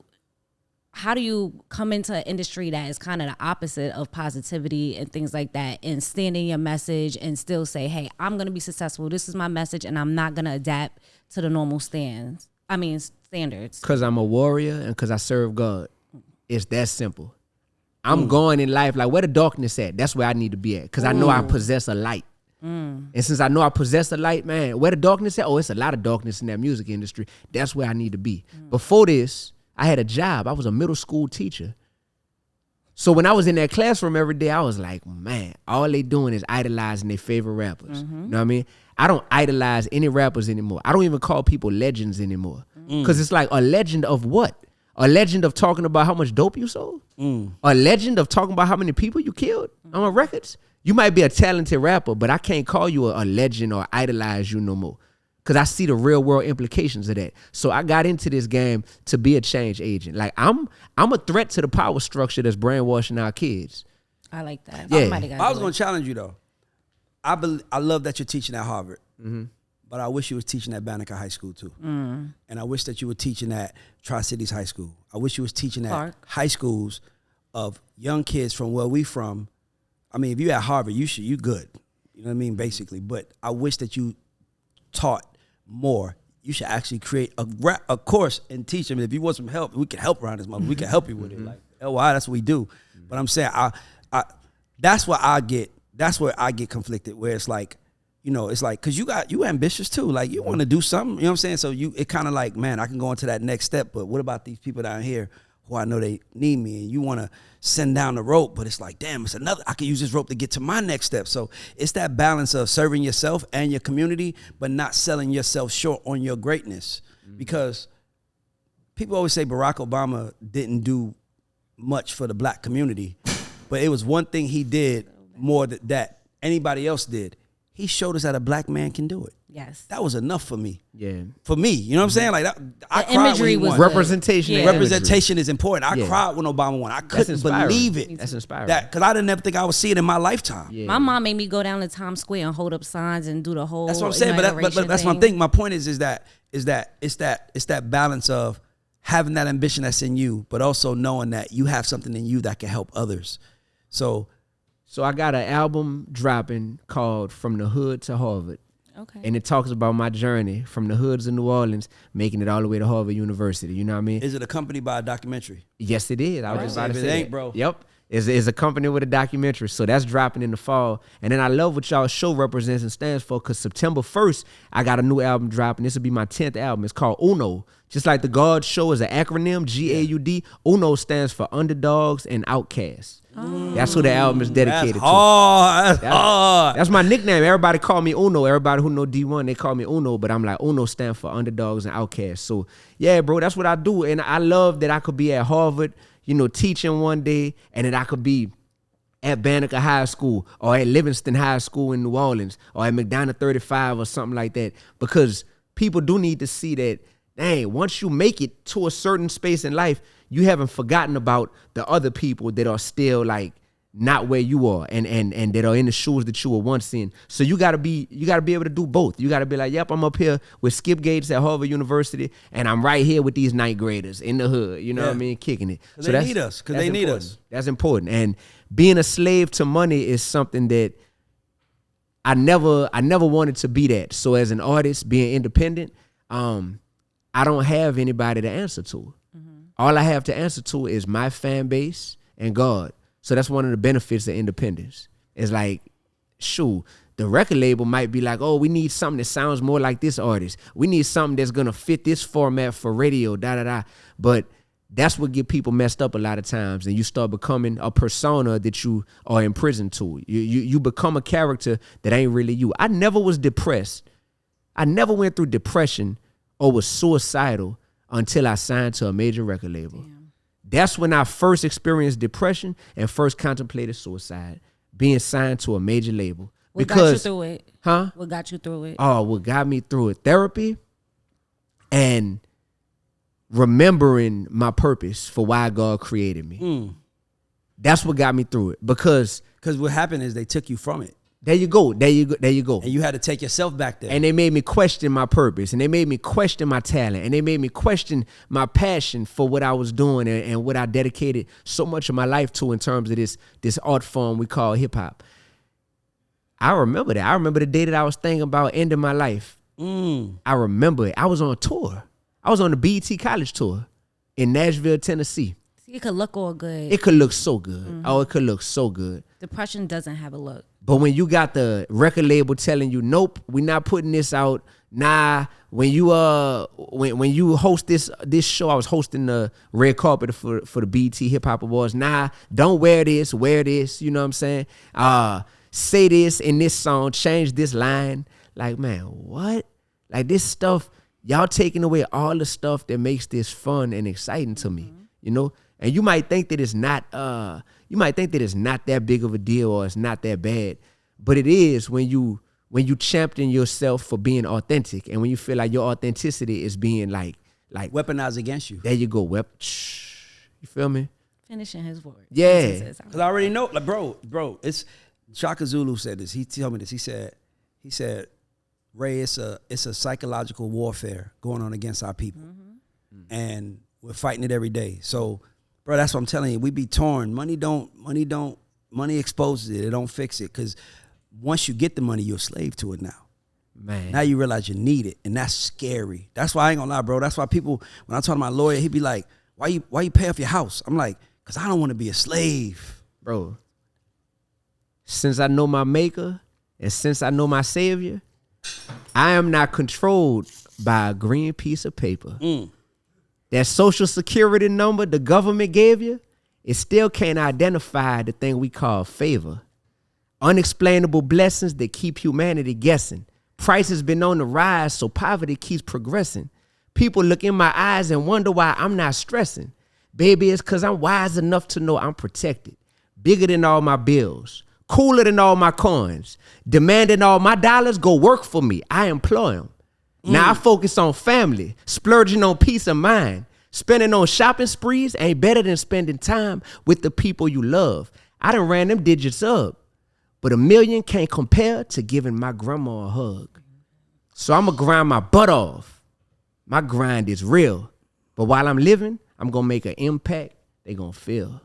come into an industry that is kind of the opposite of positivity and things like that, and stand in your message and still say, hey, I'm going to be successful. This is my message, and I'm not going to adapt to the normal standards. Because I'm a warrior and because I serve God. It's that simple. I'm going in life like, where the darkness at? That's where I need to be at, because I know I possess a light. And since I know I possess a light, man, where the darkness at? Oh, it's a lot of darkness in that music industry. That's where I need to be. Before this, I had a job. I was a middle school teacher. So when I was in that classroom every day, I was like, man, all they doing is idolizing their favorite rappers. You know what I mean? I don't idolize any rappers anymore. I don't even call people legends anymore. Because it's like, a legend of what? A legend of talking about how much dope you sold? A legend of talking about how many people you killed on records? You might be a talented rapper, but I can't call you a legend or idolize you no more. Because I see the real world implications of that. So I got into this game to be a change agent. Like, I'm a threat to the power structure that's brainwashing our kids. I like that. Yeah. I was going to challenge you, though. I love that you're teaching at Harvard. But I wish you was teaching at Banneker High School, too. And I wish that you were teaching at Tri-Cities High School. I wish you was teaching at high schools of young kids from where we from. I mean, if you at Harvard, you good. You know what I mean, basically. But I wish that you taught more. You should actually create a course and teach them. If you want some help, we can help around this mother. We can help you with it. Like, LY, that's what we do. But I'm saying, that's where I get conflicted, where it's like, it's like, cause you ambitious too. Like, you want to do something, you know what I'm saying? So it kind of like, man, I can go into that next step, but what about these people down here who I know they need me, and you want to send down the rope, but it's like, damn, it's another, I can use this rope to get to my next step. So it's that balance of serving yourself and your community, but not selling yourself short on your greatness. Because people always say Barack Obama didn't do much for the black community, but it was one thing he did more that anybody else did. He showed us that a black man can do it. Yes. That was enough for me. Yeah. For me, you know what I'm saying? Like, I cried imagery when he was won. good. Representation. Yeah. Representation is important. I cried when Obama won. I couldn't believe it. That's inspiring. Because I didn't ever think I would see it in my lifetime. Yeah. My mom made me go down to Times Square and hold up signs and do the whole. That's what I'm saying. But that's my thing. My point is that it's that balance of having that ambition that's in you, but also knowing that you have something in you that can help others. So I got an album dropping called From the Hood to Harvard. Okay. And it talks about my journey from the hoods of New Orleans, making it all the way to Harvard University. You know what I mean? is it accompanied by a documentary? Yes, it is. I was just about to If it say ain't, that. bro. Yep. It's accompanied with a documentary. So that's dropping in the fall. And then I love what y'all show represents and stands for, because September 1st, I got a new album dropping. This will be my 10th album. It's called UNO. Just like the God Show is an acronym, GAUD. UNO stands for Underdogs and Outcasts. That's who the album is dedicated That's hard. to. That's my nickname. Everybody call me Uno. Everybody who know Dee-1, they call me Uno. But I'm like, Uno stand for Underdogs and Outcasts. So, yeah, bro, that's what I do. And I love that I could be at Harvard, teaching one day, and that I could be at Banneker High School or at Livingston High School in New Orleans or at McDonough 35 or something like that. Because people do need to see that, dang, once you make it to a certain space in life, you haven't forgotten about the other people that are still like not where you are and that are in the shoes that you were once in. So you gotta be able to do both. You gotta be like, yep, I'm up here with Skip Gates at Harvard University, and I'm right here with these ninth graders in the hood. You know what I mean, kicking it. So they need us. Because they need us. That's important. And being a slave to money is something that I never wanted to be that. So as an artist, being independent, I don't have anybody to answer to. All I have to answer to is my fan base and God. So that's one of the benefits of independence. It's like, shoot, the record label might be like, oh, we need something that sounds more like this artist. We need something that's going to fit this format for radio, da-da-da. But that's what get people messed up a lot of times. And you start becoming a persona that you are imprisoned to. You become a character that ain't really you. I never was depressed. I never went through depression or was suicidal until I signed to a major record label. Damn. That's when I first experienced depression and first contemplated suicide, being signed to a major label. What got you through it? Huh? What got you through it? Oh, what got me through it? Therapy and remembering my purpose for why God created me. That's what got me through it. Because what happened is they took you from it. There you go. And you had to take yourself back there. And they made me question my purpose. And they made me question my talent. And they made me question my passion for what I was doing and what I dedicated so much of my life to in terms of this art form we call hip hop. I remember that. I remember the day that I was thinking about ending my life. I remember it. I was on tour. I was on the BET College tour in Nashville, Tennessee. It could look all good. It could look so good. Oh, it could look so good. Depression doesn't have a look. But when you got the record label telling you, nope, we're not putting this out. Nah, when you host this show, I was hosting the red carpet for the BET Hip Hop Awards. Nah, don't wear this, you know what I'm saying? Say this in this song, change this line. Like, man, what? Like this stuff, y'all taking away all the stuff that makes this fun and exciting to me, you know? And you might think that it's not that big of a deal or it's not that bad, but it is when you champion yourself for being authentic and when you feel like your authenticity is being like weaponized against you. There you go, you feel me? Finishing his word. Yeah, because I already know, like, bro, it's Shaka Zulu said this. He told me this. He said, Ray, it's a psychological warfare going on against our people, and we're fighting it every day. So. Bro, that's what I'm telling you. We be torn. Money exposes it. It don't fix it. Because once you get the money, you're a slave to it now. Man. Now you realize you need it. And that's scary. That's why I ain't gonna lie, bro. That's why people, when I talk to my lawyer, he be like, why you pay off your house? I'm like, because I don't want to be a slave. Bro, since I know my maker and since I know my savior, I am not controlled by a green piece of paper. That social security number the government gave you, it still can't identify the thing we call favor. Unexplainable blessings that keep humanity guessing. Prices been on the rise, so poverty keeps progressing. People look in my eyes and wonder why I'm not stressing. Baby, it's because I'm wise enough to know I'm protected. Bigger than all my bills. Cooler than all my coins. Demanding all my dollars, go work for me. I employ them. Now I focus on family, splurging on peace of mind. Spending on shopping sprees ain't better than spending time with the people you love. I done ran them digits up, but $1 million can't compare to giving my grandma a hug. So I'ma grind my butt off. My grind is real, but while I'm living, I'm gonna make an impact they gonna feel.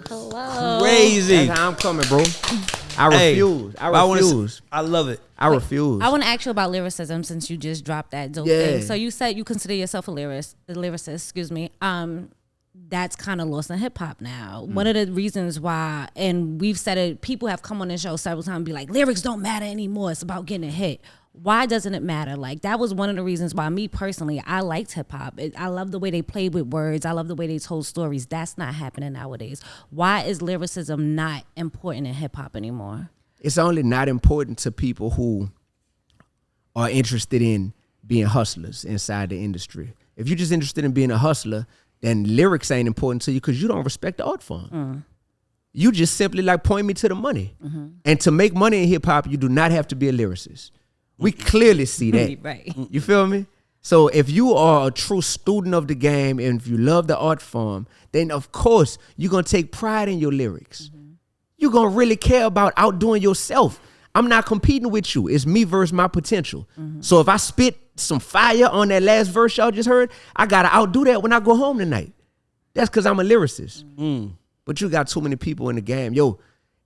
Hello. Crazy. That's how I'm coming, bro. I refuse. I refuse. I love it. I refuse. I want to ask you about lyricism since you just dropped that dope thing. So you said you consider yourself a lyricist, excuse me. That's kind of lost in hip hop now. One of the reasons why, and we've said it, people have come on the show several times and be like, lyrics don't matter anymore. It's about getting a hit. Why doesn't it matter? Like, that was one of the reasons why me personally, I liked hip hop. I love the way they played with words. I love the way they told stories. That's not happening nowadays. Why is lyricism not important in hip hop anymore? It's only not important to people who are interested in being hustlers inside the industry. If you're just interested in being a hustler, then lyrics ain't important to you because you don't respect the art form. You just simply like point me to the money. And to make money in hip hop, you do not have to be a lyricist. We clearly see that. Right. You feel me? So if you are a true student of the game and if you love the art form, then of course you're going to take pride in your lyrics. You're going to really care about outdoing yourself. I'm not competing with you. It's me versus my potential. So if I spit some fire on that last verse y'all just heard, I got to outdo that when I go home tonight. That's because I'm a lyricist. But you got too many people in the game. Yo,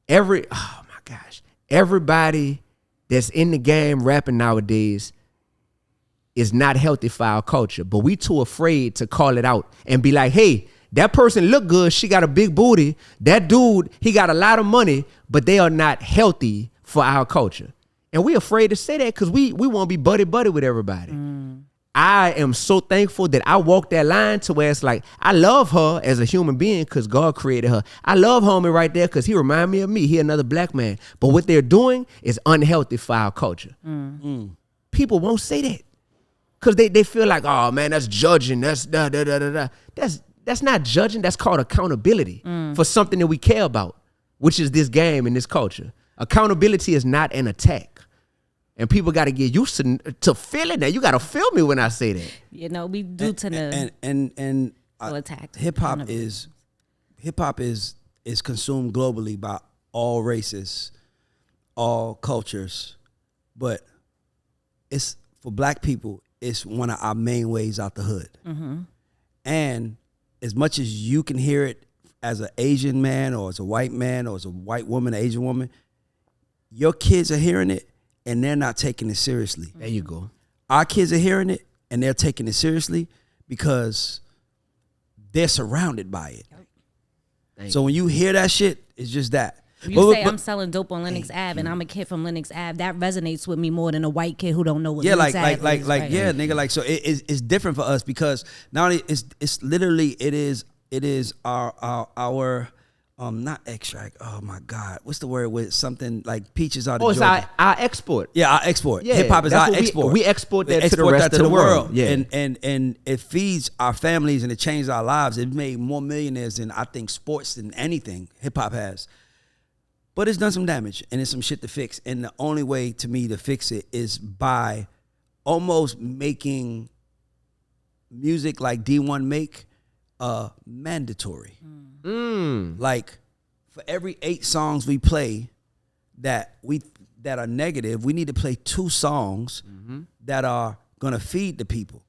oh my gosh, everybody that's in the game rapping nowadays is not healthy for our culture, but we too afraid to call it out and be like, hey, that person look good, she got a big booty. That dude, he got a lot of money, but they are not healthy for our culture. And we afraid to say that because we want to be buddy-buddy with everybody. I am so thankful that I walked that line to where it's like, I love her as a human being because God created her. I love homie right there because he remind me of me. He another black man. But what they're doing is unhealthy for our culture. People won't say that because they feel like, oh man, that's judging. That's da-da-da-da-da. That's not judging. That's called accountability for something that we care about, which is this game and this culture. Accountability is not an attack. And people got to get used to feeling that. You got to feel me when I say that. You know, we do tend to feel attacked. Hip hop is consumed globally by all races, all cultures, but it's for black people. It's one of our main ways out the hood. And as much as you can hear it as an Asian man or as a white man or as a white woman, an Asian woman, your kids are hearing it. And they're not taking it seriously. There you go. Our kids are hearing it and they're taking it seriously because they're surrounded by it. So when you hear that shit, it's just that. You say I'm selling dope on Lenox Ave and I'm a kid from Lenox Ave. That reasons with me more than a white kid who don't know what Lenox Ave is. Yeah, nigga. Like, so it's different for us because not only it's literally it is our not extract. Oh my God, what's the word with something like peaches out of Georgia? It's our export. Yeah, our export. Yeah, hip hop is our export. We export that to the rest of the world. Yeah, and it feeds our families and it changes our lives. It made more millionaires than I think sports than anything hip hop has. But it's done some damage and it's some shit to fix. And the only way to me to fix it is by almost making music like Dee-1 make mandatory. Like for every 8 songs we play that are negative, we need to play 2 songs that are gonna feed the people.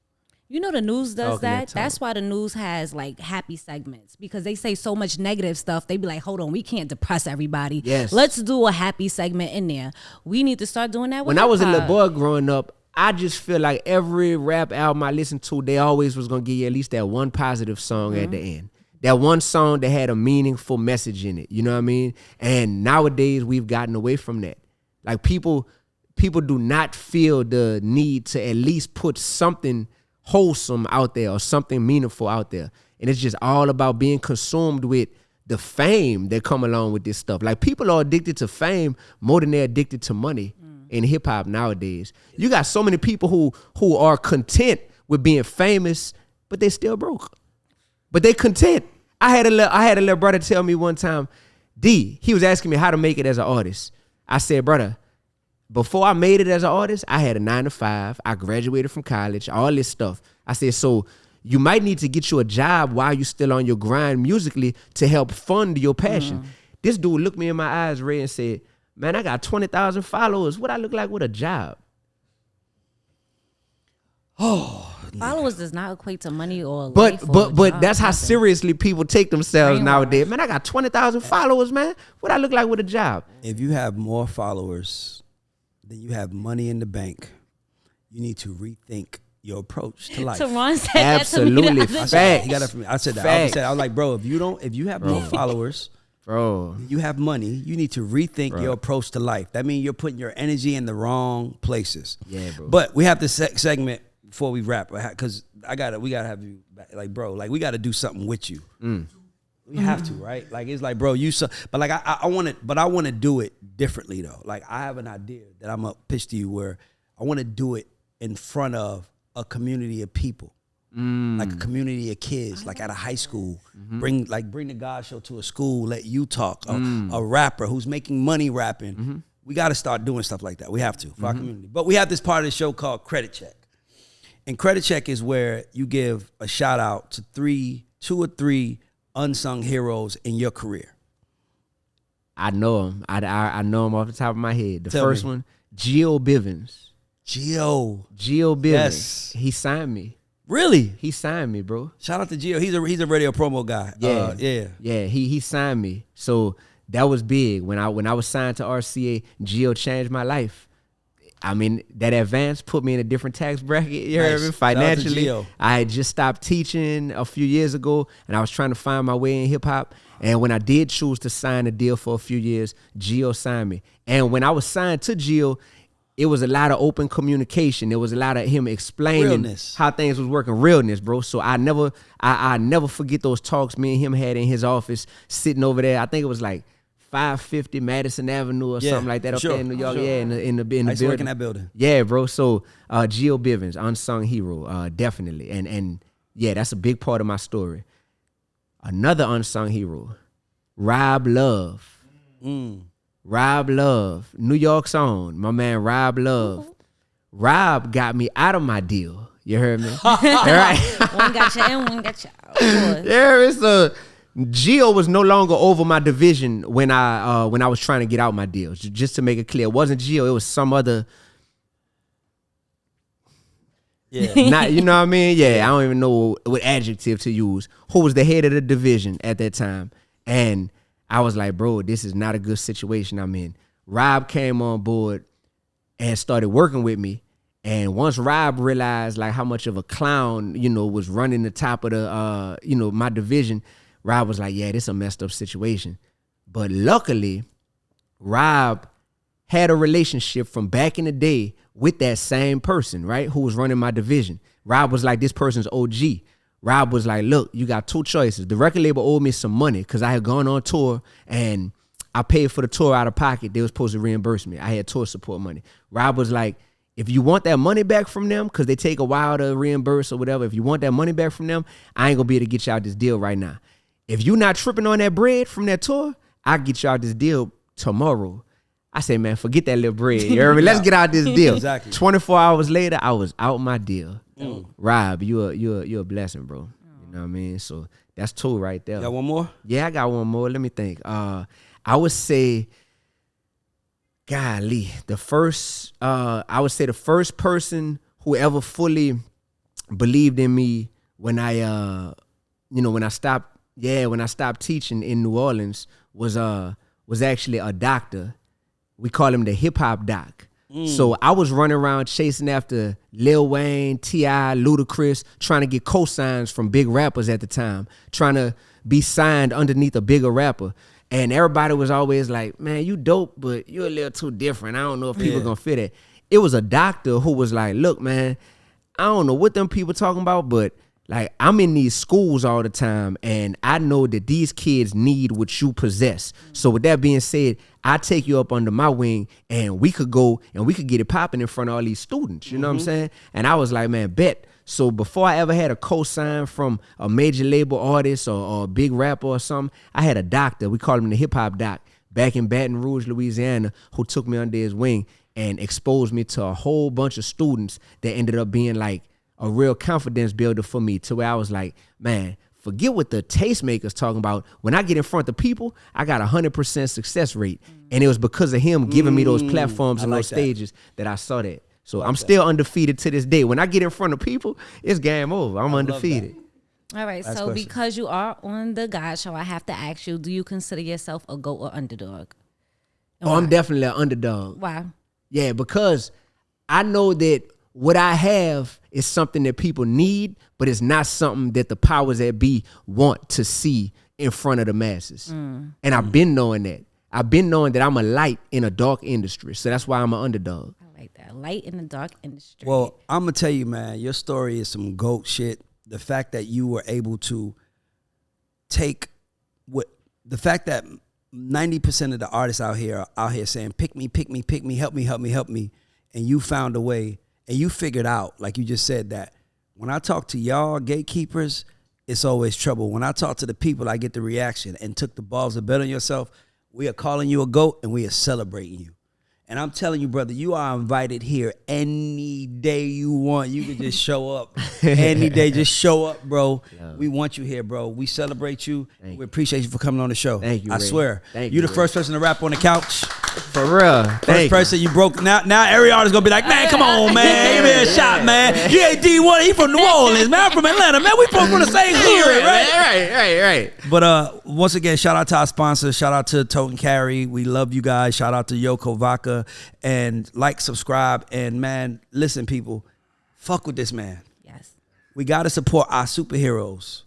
You know the news does that. That's why the news has like happy segments because they say so much negative stuff. They be like, hold on, we can't depress everybody. Yes. Let's do a happy segment in there. We need to start doing that with When I was a little boy growing up, I just feel like every rap album I listened to, they always was gonna give you at least that one positive song at the end. That one song that had a meaningful message in it. You know what I mean? And nowadays we've gotten away from that. Like people do not feel the need to at least put something wholesome out there or something meaningful out there. And it's just all about being consumed with the fame that come along with this stuff. Like, people are addicted to fame more than they're addicted to money in hip hop nowadays. You got so many people who are content with being famous, but they still broke. But they content. I had a little brother tell me one time, D, he was asking me how to make it as an artist. I said, brother, before I made it as an artist, I had a 9-to-5. I graduated from college, all this stuff. I said, so you might need to get you a job while you're still on your grind musically to help fund your passion. This dude looked me in my eyes, Ray, and said, man, I got 20,000 followers. What I look like with a job? Followers does not equate to money or But life or but job, that's how nothing. seriously people take themselves Brainwash. nowadays. Man, I got 20,000 followers, man. What I look like with a job? If you have more followers than you have money in the bank, you need to rethink your approach to life. Teron said that to me the Absolutely. other day. Fact. He got it from me. I said that. Facts. I was like, bro, if you have more followers, Bro. you have money, you need to rethink your approach to life. That means you're putting your energy in the wrong places. Yeah, bro. But we have this segment before we wrap, because we gotta have you back. Like, bro, like, we gotta do something with you. We have to, right? Like, it's like, bro, but like, I want to do it differently though. Like, I have an idea that I'm gonna pitch to you where I want to do it in front of a community of people. Like a community of kids, like at a high school. Bring the God Show to a school, let you talk. A rapper who's making money rapping. We got to start doing stuff like that. We have to for our community. But we have this part of the show called Credit Check. And Credit Check is where you give a shout out to two or three unsung heroes in your career. I know him. I know him off the top of my head. The Tell first me. one, Gio Bivens. Gio. Bivens. Yes. He signed me. Really? He signed me, bro. Shout out to Gio. He's a radio promo guy. Yeah. He signed me. So that was big. When I was signed to RCA, Gio changed my life. I mean, that advance put me in a different tax bracket. You heard me? Nice. Shout out to Financially, Gio. I had just stopped teaching a few years ago, and I was trying to find my way in hip hop. And when I did choose to sign a deal for a few years, Gio signed me. And when I was signed to Gio, it was a lot of open communication. There was a lot of him explaining Realness. how things was working. Realness, bro. So I never forget those talks me and him had in his office, sitting over there. I think it was like 550 Madison Avenue or something like that up there in New York. Sure. Yeah, in the I used to work building. in that building. Yeah, bro. So Gio Bivens, unsung hero, definitely. And yeah, that's a big part of my story. Another unsung hero, Rob Love. Rob Love, New York's own, my man Rob Love. Rob got me out of my deal. You heard me? All right. One got you in, one got you out. Yeah, so Gio was no longer over my division when I was trying to get out my deal. Just to make it clear, it wasn't Gio, it was some other. Yeah. Not, you know what I mean? Yeah, I don't even know what adjective to use. Who was the head of the division at that time? And I was like, bro, this is not a good situation I'm in. Rob came on board and started working with me. And once Rob realized like how much of a clown, was running the top of the, my division, Rob was like, yeah, this is a messed up situation. But luckily, Rob had a relationship from back in the day with that same person, right, who was running my division. Rob was like this person's OG. Rob was like, look, you got two choices. The record label owed me some money because I had gone on tour and I paid for the tour out of pocket. They were supposed to reimburse me. I had tour support money. Rob was like, if you want that money back from them, because they take a while to reimburse or whatever, if you want that money back from them, I ain't going to be able to get you out this deal right now. If you not tripping on that bread from that tour, I'll get you out this deal tomorrow. I say, man, forget that little bread. You heard me? Let's get out this deal. Exactly. 24 hours later, I was out my deal. Rob, you a blessing, bro. You know what I mean? So that's two right there. Got one more? Yeah, I got one more. Let me think. I would say, golly, the first person who ever fully believed in me when I stopped teaching in New Orleans was actually a doctor. We call him the hip hop doc. So I was running around chasing after Lil Wayne, T.I., Ludacris, trying to get cosigns from big rappers at the time, trying to be signed underneath a bigger rapper. And everybody was always like, man, you dope, but you're a little too different. I don't know if people are going to fit it. It was a doctor who was like, look, man, I don't know what them people talking about, but like I'm in these schools all the time, and I know that these kids need what you possess. So with that being said, I take you up under my wing, and we could go and we could get it popping in front of all these students. You know what I'm saying? And I was like, man, bet. So before I ever had a cosign from a major label artist or a big rapper or something, I had a doctor. We called him the hip hop doc back in Baton Rouge, Louisiana, who took me under his wing and exposed me to a whole bunch of students that ended up being like a real confidence builder for me, to where I was like, man, forget what the tastemakers talking about. When I get in front of people, I got 100% success rate. And it was because of him giving me those platforms and those stages that I saw that. So I'm still undefeated to this day. When I get in front of people, it's game over. I'm undefeated. All right, Last so question. because you are on the God Show, I have to ask you, do you consider yourself a GOAT or underdog? And Oh, I'm why? definitely an underdog. Why? Yeah, because I know that what I have is something that people need, but it's not something that the powers that be want to see in front of the masses. And I've been knowing that. I've been knowing that I'm a light in a dark industry. So that's why I'm an underdog. I like that. Light in the dark industry. Well, I'm gonna tell you, man, your story is some GOAT shit. The fact that you were able to take the fact that 90% of the artists out here are out here saying, pick me, pick me, pick me, help me, help me, help me. And you found a way and you figured out, like you just said, that when I talk to y'all gatekeepers, it's always trouble. When I talk to the people, I get the reaction and took the balls to bet on yourself. We are calling you a GOAT and we are celebrating you. And I'm telling you, brother, you are invited here any day you want. You can just show up any day. Just show up, bro. We want you here, bro. We celebrate you. We appreciate you for coming on the show. Thank you, I Ray. swear. Thank You're you, the Ray. first person to rap on the couch. For real. First person you broke. Now every artist gonna be like, man, come on, man. Give me a shot, man. You ain't D-1. He from New Orleans, man. I'm from Atlanta, man. We both from the same hood, right? Right. But once again, shout out to our sponsors. Shout out to Tote and Carry. We love you guys. Shout out to Yoko Vodka. And like, subscribe, and man, listen, people, fuck with this man. yes. We gotta support our superheroes.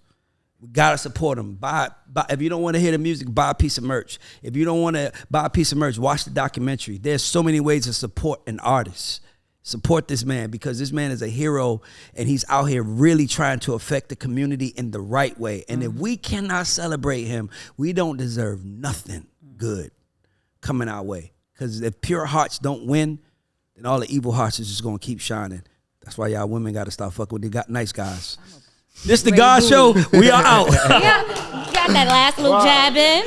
We gotta support them. Buy. If you don't want to hear the music, buy a piece of merch. If you don't want to buy a piece of merch, watch the documentary. There's so many ways to support an artist. Support this man, because this man is a hero and he's out here really trying to affect the community in the right way. And if we cannot celebrate him, we don't deserve nothing good coming our way. Because if pure hearts don't win, then all the evil hearts is just going to keep shining. That's why y'all women got to stop fucking with the nice guys. This the God Show. We are out. Yeah, got that last little jab in.